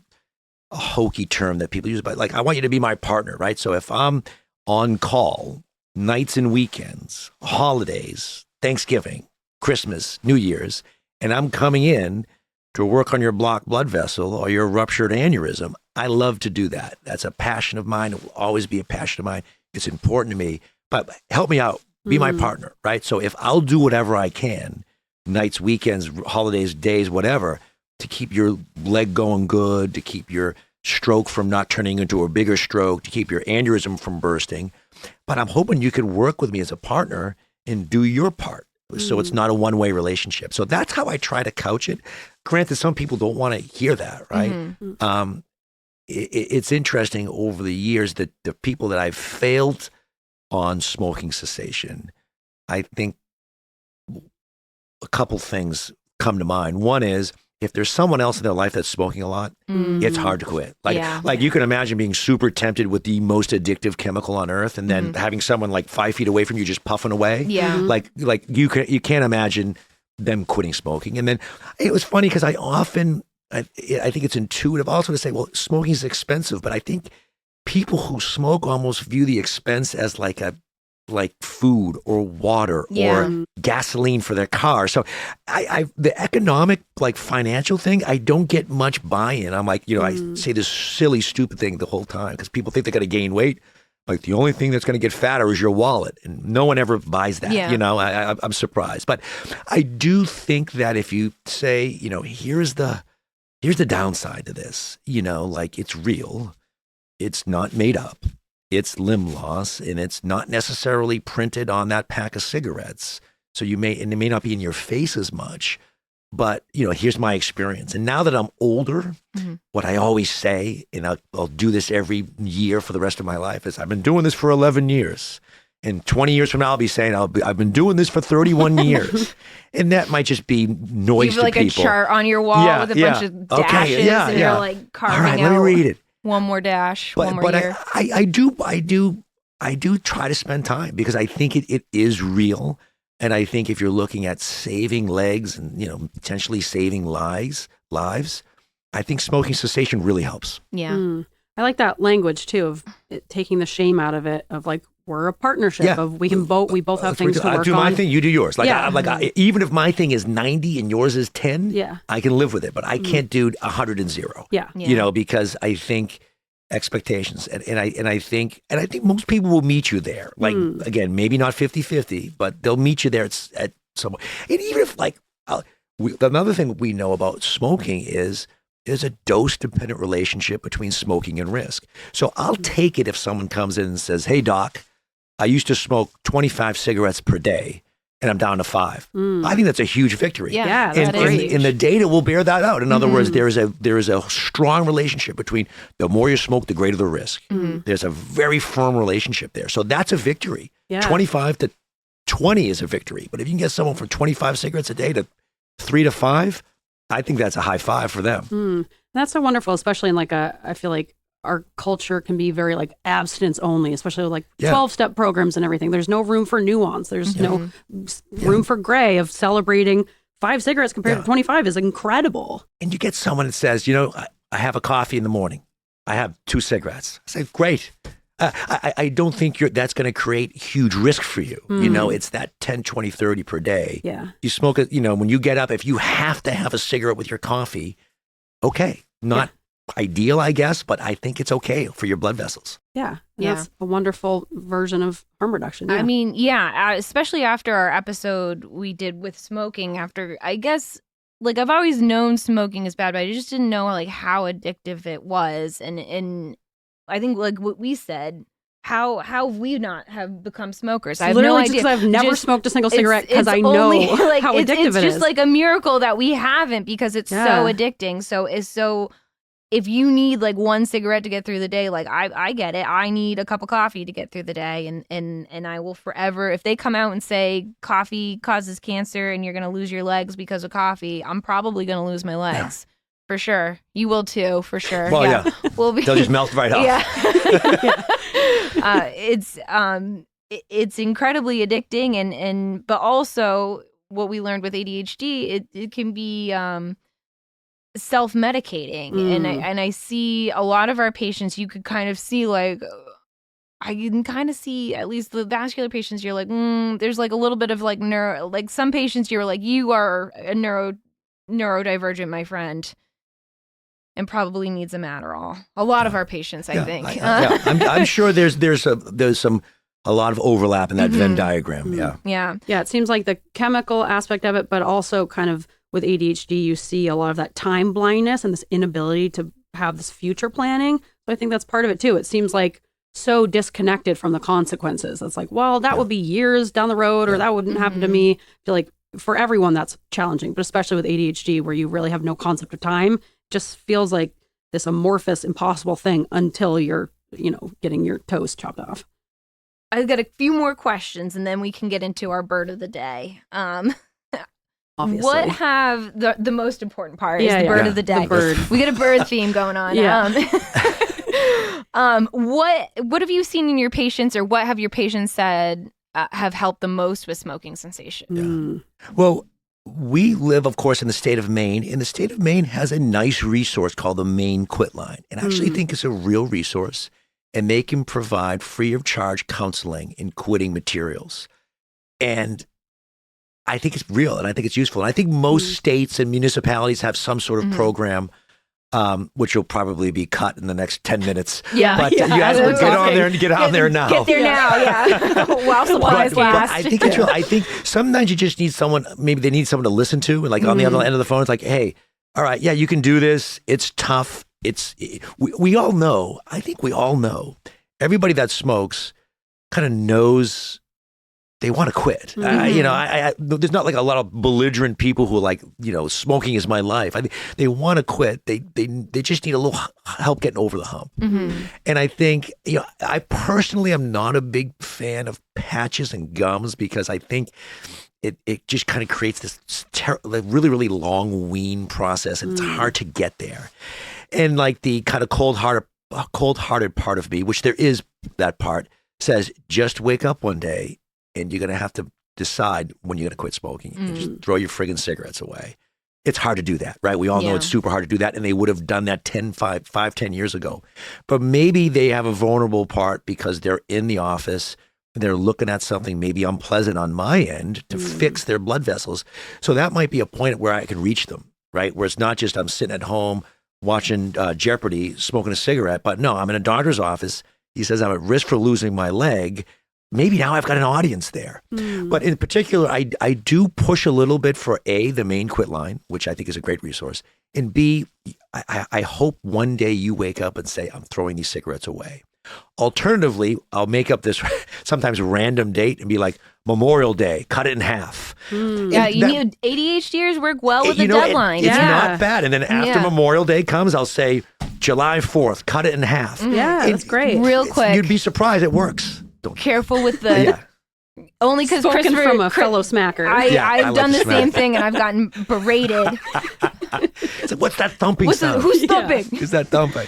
A: hokey term that people use, but like, I want you to be my partner, right? So if I'm on call, nights and weekends, holidays, Thanksgiving, Christmas, New Year's, and I'm coming in to work on your blocked blood vessel or your ruptured aneurysm, I love to do that. That's a passion of mine. It will always be a passion of mine. It's important to me, but help me out. Be my partner, right? So if I'll do whatever I can, nights, weekends, holidays, days, whatever, to keep your leg going good, to keep your stroke from not turning into a bigger stroke, to keep your aneurysm from bursting. But I'm hoping you can work with me as a partner and do your part. So it's not a one-way relationship. So that's how I try to couch it. Granted, some people don't want to hear that, right? It's interesting over the years that the people that I've failed on smoking cessation, I think a couple things come to mind. One is, if there's someone else in their life that's smoking a lot, it's hard to quit. Like you can imagine being super tempted with the most addictive chemical on earth, and then having someone like 5 feet away from you just puffing away.
B: Yeah.
A: Like you can't imagine them quitting smoking. And then it was funny because I think it's intuitive also to say, well, smoking is expensive, but I think people who smoke almost view the expense as like food or water or gasoline for their car. So the economic, like financial thing, I don't get much buy-in. I'm like, I say this silly, stupid thing the whole time because people think they got to gain weight. Like the only thing that's going to get fatter is your wallet. And no one ever buys that, I'm surprised. But I do think that if you say, here's the downside to this, like it's real, it's not made up. It's limb loss, and it's not necessarily printed on that pack of cigarettes. So it may not be in your face as much, but here's my experience. And now that I'm older, what I always say, and I'll do this every year for the rest of my life, is I've been doing this for 11 years. And 20 years from now, I'll be saying, I've been doing this for 31 years. And that might just be noise
B: you have
A: to
B: like
A: people.
B: a chart on your wall with a bunch of dashes, and you're like carving
A: All right,
B: out
A: let me read it.
B: one more dash, one more
A: But
B: year.
A: I do try to spend time because I think it is real. And I think if you're looking at saving legs and, potentially saving lives, I think smoking cessation really helps.
B: Yeah.
D: I like that language too of taking the shame out of it, of like, we're a partnership of we both have things to work on.
A: I do my thing, you do yours.
D: Yeah.
A: Even if my thing is 90 and yours is 10, I can live with it, but I can't do 100 and 0.
D: Yeah.
A: Because I think expectations and I think most people will meet you there. Like again, maybe not 50-50, but they'll meet you there at some point. And even if another thing we know about smoking is there's a dose-dependent relationship between smoking and risk. So I'll take it if someone comes in and says, "Hey doc, I used to smoke 25 cigarettes per day and I'm down to 5. I think that's a huge victory.
B: Yeah,
A: and the data will bear that out. In other words, there is a strong relationship between the more you smoke, the greater the risk. There's a very firm relationship there. So that's a victory. 25 to 20 is a victory. But if you can get someone from 25 cigarettes a day to 3 to 5, I think that's a high five for them.
D: That's so wonderful, especially in I feel like our culture can be very abstinence only, especially with 12-step programs and everything. There's no room for nuance. There's no room for gray of celebrating 5 cigarettes compared to 25 is incredible.
A: And you get someone that says, I have a coffee in the morning. I have 2 cigarettes. I say, great. I don't think that's going to create huge risk for you. It's that 10, 20, 30 per day.
D: Yeah.
A: You smoke it, when you get up, if you have to have a cigarette with your coffee, okay. Not ideal, I guess, but I think it's okay for your blood vessels.
D: Yeah. That's a wonderful version of harm reduction. Yeah.
B: I mean, especially after our episode we did with smoking, I guess, I've always known smoking is bad, but I just didn't know how addictive it was. And I think what we said, how we not have become smokers. I have no idea.
D: Because I've never smoked a single cigarette because I know how addictive it is.
B: It's just like a miracle that we haven't because it's so addicting. So if you need 1 cigarette to get through the day, I get it. I need a cup of coffee to get through the day. And I will forever, if they come out and say coffee causes cancer and you're going to lose your legs because of coffee, I'm probably going to lose my legs. Yeah. For sure. You will too, for sure.
A: Well, they'll just melt right off.
B: Yeah. It's incredibly addicting but also what we learned with ADHD, it can be self-medicating. And I see a lot of our patients, you could kind of see I can kind of see at least the vascular patients, you're there's a little bit of neuro, some patients you're you are a neurodivergent, my friend. And probably needs a Adderall. A lot of our patients, I think.
A: I'm sure there's a lot of overlap in that Venn diagram.
B: Yeah.
D: It seems like the chemical aspect of it, but also kind of with ADHD, you see a lot of that time blindness and this inability to have this future planning. So I think that's part of it too. It seems so disconnected from the consequences. It's that would be years down the road, or that wouldn't happen to me. I feel like for everyone that's challenging, but especially with ADHD, where you really have no concept of time. Just feels like this amorphous, impossible thing until you're, getting your toes chopped off.
B: I've got a few more questions, and then we can get into our bird of the day.
D: Obviously.
B: What have the most important part is the bird of the day.
D: The bird.
B: We got a bird theme going on. What have you seen in your patients, or what have your patients said have helped the most with smoking cessation?
A: Well, we live, of course, in the state of Maine, and the state of Maine has a nice resource called the Maine Quit Line. And I actually think it's a real resource, and they can provide free of charge counseling in quitting materials. And I think it's real, and I think it's useful. And I think most states and municipalities have some sort of program, which will probably be cut in the next 10 minutes. But you guys would get on there and get out there now.
B: Get there now, while supplies last.
A: I think it's real. I think sometimes you just need someone, maybe they need someone to listen to, and on the other end of the phone, it's hey, all right, you can do this. It's tough. We all know, I think we all know, everybody that smokes kind of knows they want to quit. There's not like a lot of belligerent people who are like, smoking is my life. I think they want to quit. They just need a little help getting over the hump. And I think, I personally am not a big fan of patches and gums because I think it just kind of creates this really, really long wean process, and it's hard to get there. And like the kind of cold-hearted part of me, which there is that part, says just wake up one day and you're going to have to decide when you're going to quit smoking and just throw your friggin' cigarettes away. It's hard to do that, right? We all know it's super hard to do that, and they would have done that 10 years ago. But maybe they have a vulnerable part because they're in the office and they're looking at something maybe unpleasant on my end to fix their blood vessels. So that might be a point where I can reach them, right? Where it's not just I'm sitting at home watching Jeopardy, smoking a cigarette, but no, I'm in a doctor's office. He says I'm at risk for losing my leg. Maybe now I've got an audience there. But in particular, I do push a little bit for A, the main quit line, which I think is a great resource. And B, I hope one day you wake up and say, I'm throwing these cigarettes away. Alternatively, I'll make up this sometimes random date and be like, Memorial Day, cut it in half.
B: Yeah, you need ADHDers work well with the deadline.
A: It's not bad. And then after Memorial Day comes, I'll say July 4th, cut it in half.
D: Yeah, that's great.
B: Real quick.
A: You'd be surprised. It works.
B: Careful with the... Only because Christopher...
D: from a fellow smacker.
B: I've done the same thing and I've gotten berated.
A: So what's that thumping sound?
B: Who's thumping?
A: Who's that thumping?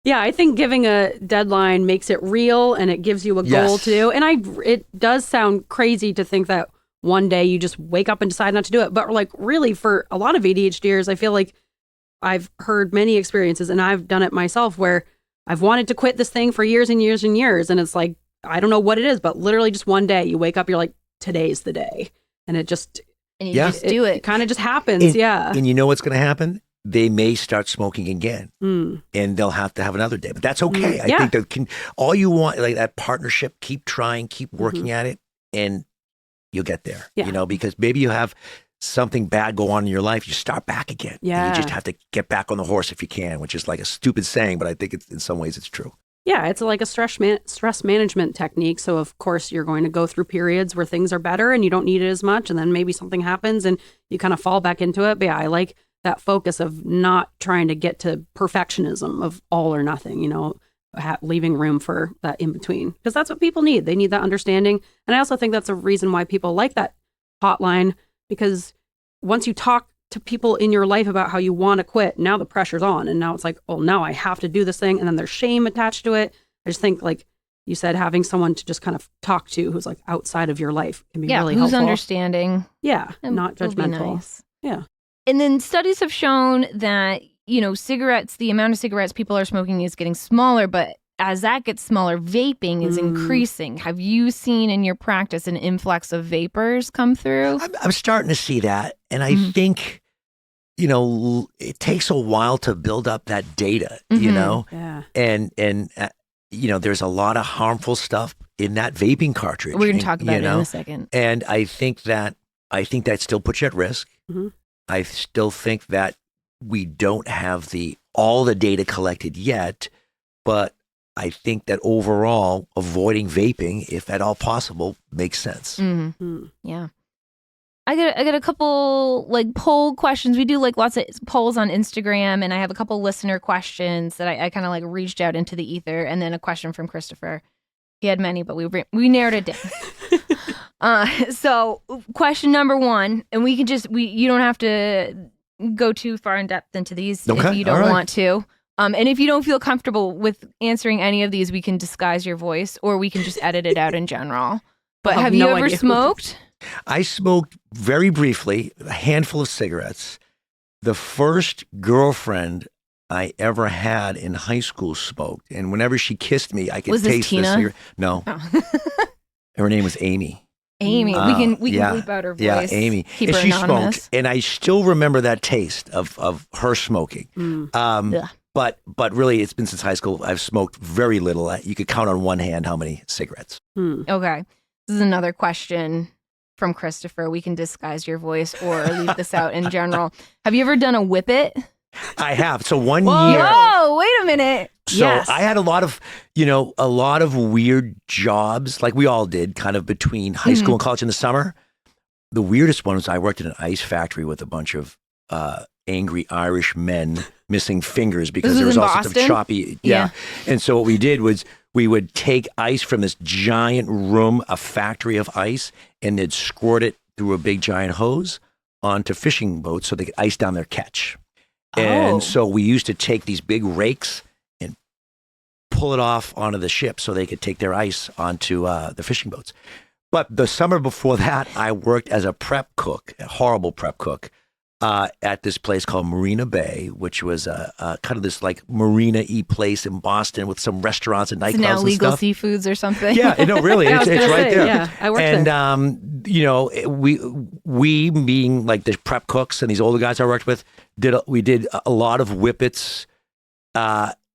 D: Yeah, I think giving a deadline makes it real and it gives you a goal to do. And it does sound crazy to think that one day you just wake up and decide not to do it. But like really for a lot of ADHDers, I feel like I've heard many experiences and I've done it myself where I've wanted to quit this thing for years and years and years. And it's like, I don't know what it is, but literally just one day you wake up, you're like, today's the day. And it just...
B: And you just do it.
D: It kind of just happens,
A: And you know what's going to happen? They may start smoking again, and they'll have to have another day. But that's okay. I think that all you want, like that partnership, keep trying, keep working at it, and you'll get there.
D: Yeah.
A: Because maybe you have something bad go on in your life, you start back again.
D: Yeah.
A: And you just have to get back on the horse if you can, which is like a stupid saying, but I think in some ways it's true.
D: Yeah, it's like a stress management technique. So, of course, you're going to go through periods where things are better and you don't need it as much. And then maybe something happens and you kind of fall back into it. But yeah, I like that focus of not trying to get to perfectionism of all or nothing, leaving room for that in between. Because that's what people need. They need that understanding. And I also think that's a reason why people like that hotline, because once you talk to people in your life about how you want to quit, now the pressure's on. And now it's like, oh, now I have to do this thing. And then there's shame attached to it. I just think, like you said, having someone to just kind of talk to who's like outside of your life can be really helpful.
B: Who's understanding.
D: Yeah, not judgmental.
B: Nice.
D: Yeah.
B: And then studies have shown that, cigarettes, the amount of cigarettes people are smoking is getting smaller, but as that gets smaller, vaping is increasing. Have you seen in your practice an influx of vapors come through?
A: I'm starting to see that. And I think, it takes a while to build up that data,
D: Yeah.
A: And there's a lot of harmful stuff in that vaping cartridge.
B: We're going to talk about it in a second.
A: And I think that still puts you at risk. I still think that we don't have all the data collected yet, but I think that overall avoiding vaping, if at all possible, makes sense.
B: Yeah. I got a couple like poll questions. We do like lots of polls on Instagram, and I have a couple listener questions that I kind of like reached out into the ether, and then a question from Christopher. He had many, but we narrowed it down. So question number 1, and you don't have to go too far in depth into these if you don't want to. And if you don't feel comfortable with answering any of these, we can disguise your voice or we can just edit it out in general. But have you ever smoked?
A: I smoked very briefly, a handful of cigarettes. The first girlfriend I ever had in high school smoked. And whenever she kissed me, I could taste the cigarette. No. Oh. Her name was Amy.
B: Amy. We can bleep out her voice.
A: Yeah, Amy.
B: Keep her
A: she
B: anonymous.
A: Smoked, and I still remember that taste of her smoking. But really, it's been since high school. I've smoked very little. You could count on one hand how many cigarettes.
B: Okay. This is another question from Christopher. We can disguise your voice or leave this out in general. Have you ever done a whippet?
A: I have. So one
D: Whoa.
A: year.
B: Oh, wait a minute.
A: So
D: Yes.
A: I had a lot of weird jobs, like we all did, kind of between high school and college in the summer. The weirdest one was I worked in an ice factory with a bunch of angry Irish men missing fingers because
B: This
A: there
B: was
A: was
B: in
A: all sorts of
B: Boston?
A: choppy.
B: Yeah.
A: And so what we did was we would take ice from this giant room, a factory of ice, and they'd squirt it through a big giant hose onto fishing boats so they could ice down their catch.
B: Oh.
A: And so we used to take these big rakes and pull it off onto the ship so they could take their ice onto the fishing boats. But the summer before that, I worked as a prep cook, a horrible prep cook, at this place called Marina Bay, which was kind of this like marina-y place in Boston with some restaurants and
B: It's
A: nightclubs
B: now
A: and
B: legal
A: stuff.
B: seafoods or something.
A: Yeah, no, really,
D: Yeah, I was
A: it's
D: gonna
A: right
D: say,
A: there.
D: Yeah, I worked there.
A: And we being like the prep cooks and these older guys I worked with, we did a lot of whippets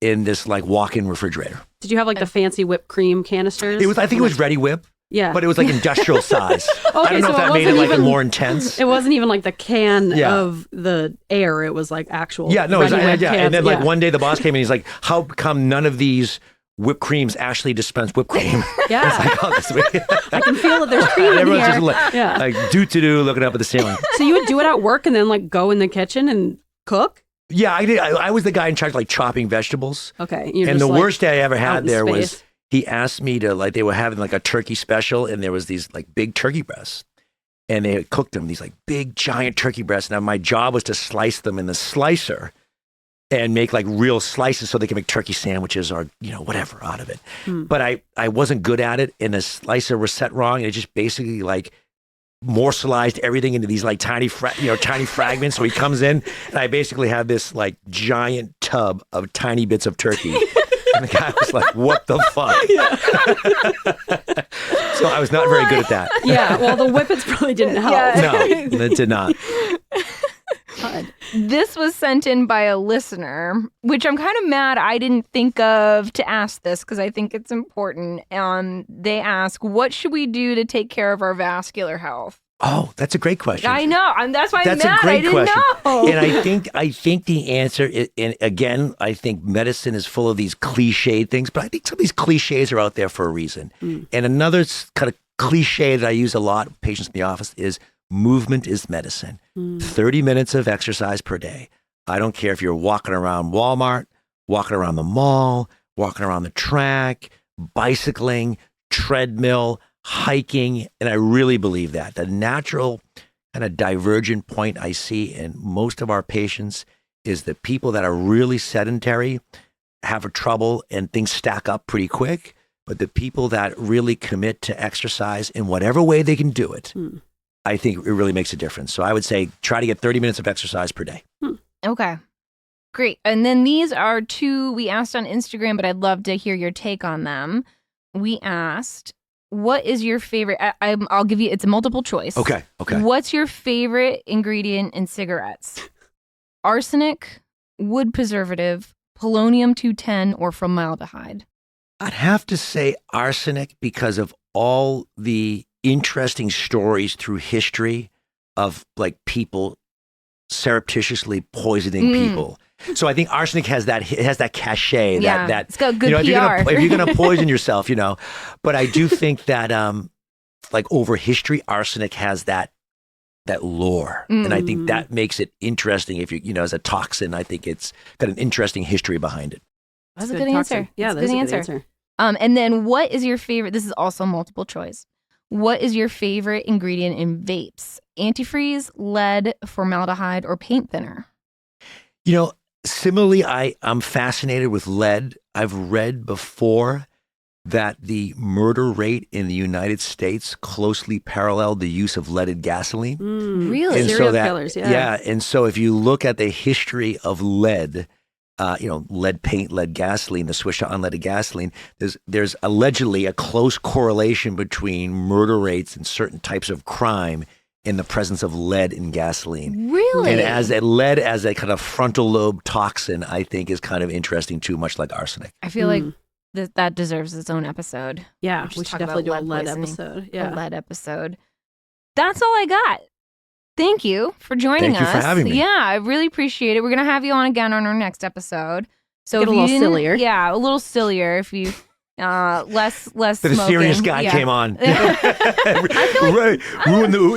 A: in this like walk-in refrigerator.
D: Did you have like the fancy whipped cream canisters?
A: I think it was Ready Whip,
D: Yeah.
A: but it was like industrial size. I don't know
D: so
A: if that
D: it
A: made it
D: wasn't
A: like
D: even-
A: more intense.
D: It wasn't even like the can
A: Yeah.
D: of the air. It was like actual.
A: Yeah, no,
D: ready whipped
A: yeah.
D: cans.
A: And then like
D: Yeah.
A: one day the boss came and he's like, "How come none of these whipped creams actually dispense whipped cream?"
D: Yeah.
A: It's like, oh, this weird.
D: I can feel that there's cream
A: And
D: in
A: everyone's
D: here.
A: just like,
D: Yeah.
A: do looking up at the ceiling.
D: So you would do it at work and then like go in the kitchen and cook?
A: Yeah, I did. I was the guy in charge of like chopping vegetables.
D: Okay. You're
A: And
D: just,
A: the
D: like,
A: worst day I ever
D: out
A: had
D: in
A: there was
D: space.
A: he asked me to like, they were having like a turkey special and there was these like big turkey breasts and they had cooked them, these like big giant turkey breasts. Now my job was to slice them in the slicer and make like real slices so they can make turkey sandwiches or, whatever out of it. But I wasn't good at it and the slicer was set wrong and it just basically like morselized everything into these like tiny fragments. So he comes in and I basically have this like giant tub of tiny bits of turkey. And the guy was like, "What the fuck?" So I was not very good at that.
D: Yeah. Well, the whippets probably didn't help.
B: Yeah.
A: No, it did not.
D: God.
B: This was sent in by a listener, which I'm kind of mad I didn't think of to ask this because I think it's important. They ask, what should we do to take care of our vascular health?
A: Oh, that's a great question.
B: I know. That's why I'm
A: That's a
B: mad. I
A: great
B: didn't
A: question.
B: know.
A: And I think the answer is, and again, I think medicine is full of these cliched things, but I think some of these cliches are out there for a reason. And another kind of cliche that I use a lot with patients in the office is movement is medicine. 30 minutes of exercise per day. I don't care if you're walking around Walmart, walking around the mall, walking around the track, bicycling, treadmill, hiking, and I really believe that. The natural kind of divergent point I see in most of our patients is the people that are really sedentary have a trouble and things stack up pretty quick, but the people that really commit to exercise in whatever way they can do it, I think it really makes a difference. So I would say try to get 30 minutes of exercise per day.
B: Okay. Great. And then these are two we asked on Instagram, but I'd love to hear your take on them. We asked, what is your favorite? I'll give you, it's a multiple choice.
A: Okay.
B: What's your favorite ingredient in cigarettes? Arsenic, wood preservative, polonium-210, or formaldehyde?
A: I'd have to say arsenic because of all the interesting stories through history of like people surreptitiously poisoning people. So I think arsenic has that cachet.
B: Yeah,
A: that
B: it's got good
A: if
B: PR.
A: If you're gonna poison yourself, But I do think that like over history, arsenic has that lore, and I think that makes it interesting. If you as a toxin, I think it's got an interesting history behind it.
B: That's a good answer.
D: Yeah,
B: that's
D: that's a good answer.
B: And then what is your favorite? This is also multiple choice. What is your favorite ingredient in vapes? Antifreeze, lead, formaldehyde, or paint thinner?
A: Similarly, I'm fascinated with lead. I've read before that the murder rate in the United States closely paralleled the use of leaded gasoline.
B: Really?
A: And
D: Serial killers, yeah.
A: Yeah. And so if you look at the history of lead, lead paint, lead gasoline, the switch to unleaded gasoline, there's allegedly a close correlation between murder rates and certain types of crime in the presence of lead in gasoline.
B: Really?
A: And lead as a kind of frontal lobe toxin, I think is kind of interesting too, much like arsenic.
B: I feel like that deserves its own episode.
D: Yeah,
B: should
D: we
B: talk
D: should definitely do
B: about
D: a
B: lead
D: lead
B: poisoning.
D: episode.
B: A
D: Yeah.
B: lead episode. That's all I got. thank you for joining us.
A: Thank you for having me.
B: Yeah, I really appreciate it. We're gonna have you on again on our next episode. So
D: Get
B: if
D: a
B: you
D: little
B: didn't-
D: sillier.
B: Yeah, a little sillier if you less
A: The
B: smoking.
A: serious guy
B: Yeah.
A: came on.
B: like-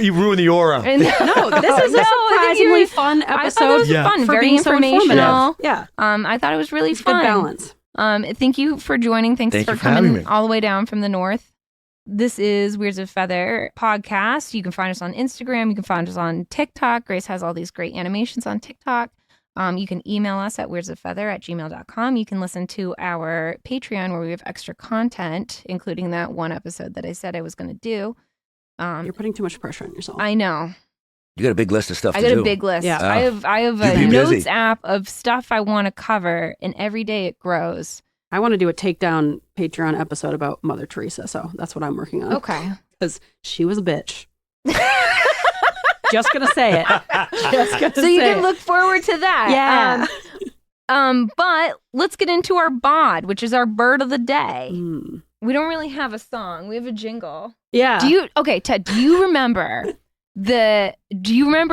A: He ruined the aura.
B: And-
D: No, this is a
B: No, I think
D: surprisingly
B: you're-
D: fun
B: I thought it
D: episode
B: was
A: Yeah.
B: fun,
D: for
B: very
D: being so informative.
B: informational.
D: Yeah,
B: I thought it was really
D: it's
B: fun.
D: good balance.
B: Thank you for joining. Thanks
A: Thank
B: for
A: you for having
B: coming
A: me.
B: all the way down from the north. This is Weirds of Feather podcast. You can find us on Instagram. You can find us on TikTok. Grace has all these great animations on TikTok. You can email us at weirdsofeather@gmail.com. You can listen to our Patreon where we have extra content, including that one episode that I said I was going to do.
D: You're putting too much pressure on yourself.
B: I know.
A: You got a big list of stuff
B: I
A: to
B: got
A: do.
B: a big list.
D: Yeah.
B: I have
A: You
B: a
A: be
B: notes
A: busy.
B: app of stuff I want to cover, and every day it grows.
D: I want to do a takedown Patreon episode about Mother Teresa, so that's what I'm working on.
B: Okay.
D: Because she was a bitch. Just gonna say it. Just gonna
B: So
D: say
B: you can
D: it.
B: look forward to that.
D: Yeah.
B: But let's get into our bod, which is our bird of the day.
D: Mm.
B: We don't really have a song. We have a jingle.
D: Yeah.
B: Ted, do you remember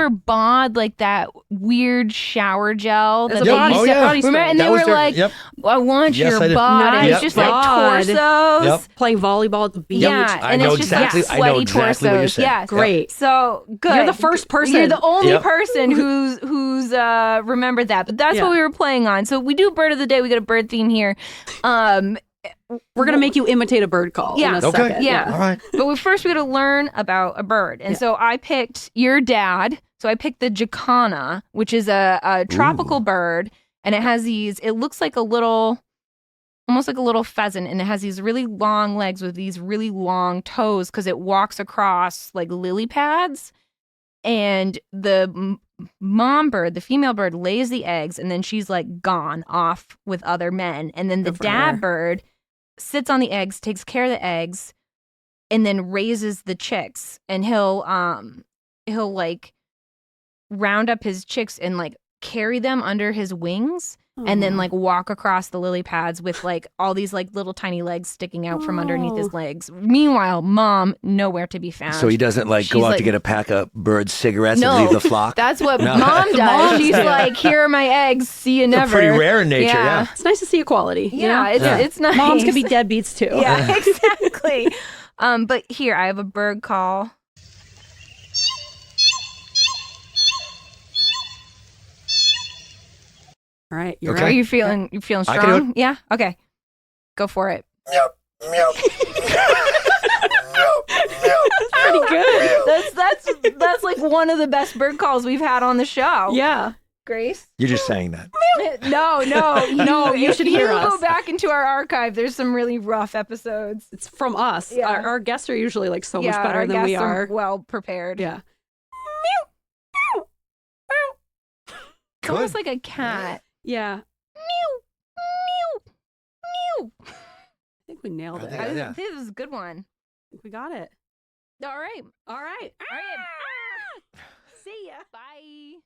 B: bod, like that weird shower gel
D: As
B: that
D: a
B: they
D: body
B: used
D: spray.
B: to,
D: Body
B: remember?
D: spray.
B: And they were like,
A: Yep.
B: I want
A: Yes,
B: your
A: I did.
B: bod. And
D: Nice
B: it's just like
D: bod.
B: torsos.
A: Yep.
D: Playing volleyball at the beach.
B: Yeah,
A: I
B: and
A: know
B: it's just
A: exactly-
B: like
A: I know
B: sweaty
A: exactly what you're
B: torsos.
A: saying.
B: Yes.
D: Great.
B: So good.
D: You're the first person.
B: You're the only
A: Yep.
B: person who's remembered that. But that's
D: Yeah.
B: what we were playing on. So we do bird of the day. We got a bird theme here.
D: We're gonna make you imitate a bird call.
B: Yeah.
D: In a
A: Okay.
D: second.
B: Yeah.
A: All right.
B: But first we got to learn about a bird. And so I picked your dad. So I picked the jacana, which is a tropical bird, and it has these. It looks like almost like a little pheasant, and it has these really long legs with these really long toes because it walks across like lily pads. And the mom bird, the female bird, lays the eggs, and then she's like gone off with other men. And then the
D: Good for
B: dad
D: her.
B: bird sits on the eggs, takes care of the eggs, and then raises the chicks. And he'll like round up his chicks and like carry them under his wings. And then
D: Aw.
B: like walk across the lily pads with like all these like little tiny legs sticking out from underneath his
D: Oh.
B: legs. Meanwhile, mom nowhere to be found.
A: So he doesn't like go
B: She's
A: out
B: like-
A: to get a pack of bird cigarettes
B: No,
A: and leave the flock.
B: That's what
A: No.
B: mom does.
D: Mom
B: She's
D: does.
B: like, here are my eggs. See you
A: They're
B: never.
A: pretty rare in nature. Yeah.
D: It's nice to see equality. you
B: Yeah,
D: know?
B: it's nice.
D: Moms can be deadbeats too.
B: Yeah, exactly. But here I have a bird call.
D: All right. You're
A: Okay.
B: Are
D: right.
B: you feeling
A: I can do
B: strong? Yeah. Okay. Go for it.
D: Pretty good.
B: That's like one of the best bird calls we've had on the show.
D: Yeah.
B: Grace.
A: You're just saying that.
B: No,
D: you should
B: if
D: hear
B: you
D: us.
B: go back into our archive, there's some really rough episodes.
D: It's from us.
B: Yeah.
D: Our guests are usually like so much
B: Yeah,
D: better
B: our
D: than we
B: guests
D: are.
B: well prepared.
D: Yeah.
B: It's almost like a cat.
D: Yeah.
B: Mew, mew, mew.
D: I think we nailed it.
A: Yeah,
B: I
A: yeah.
B: think this is a good one.
D: I think we got it.
B: All right.
D: All right.
B: All right. See ya. Bye.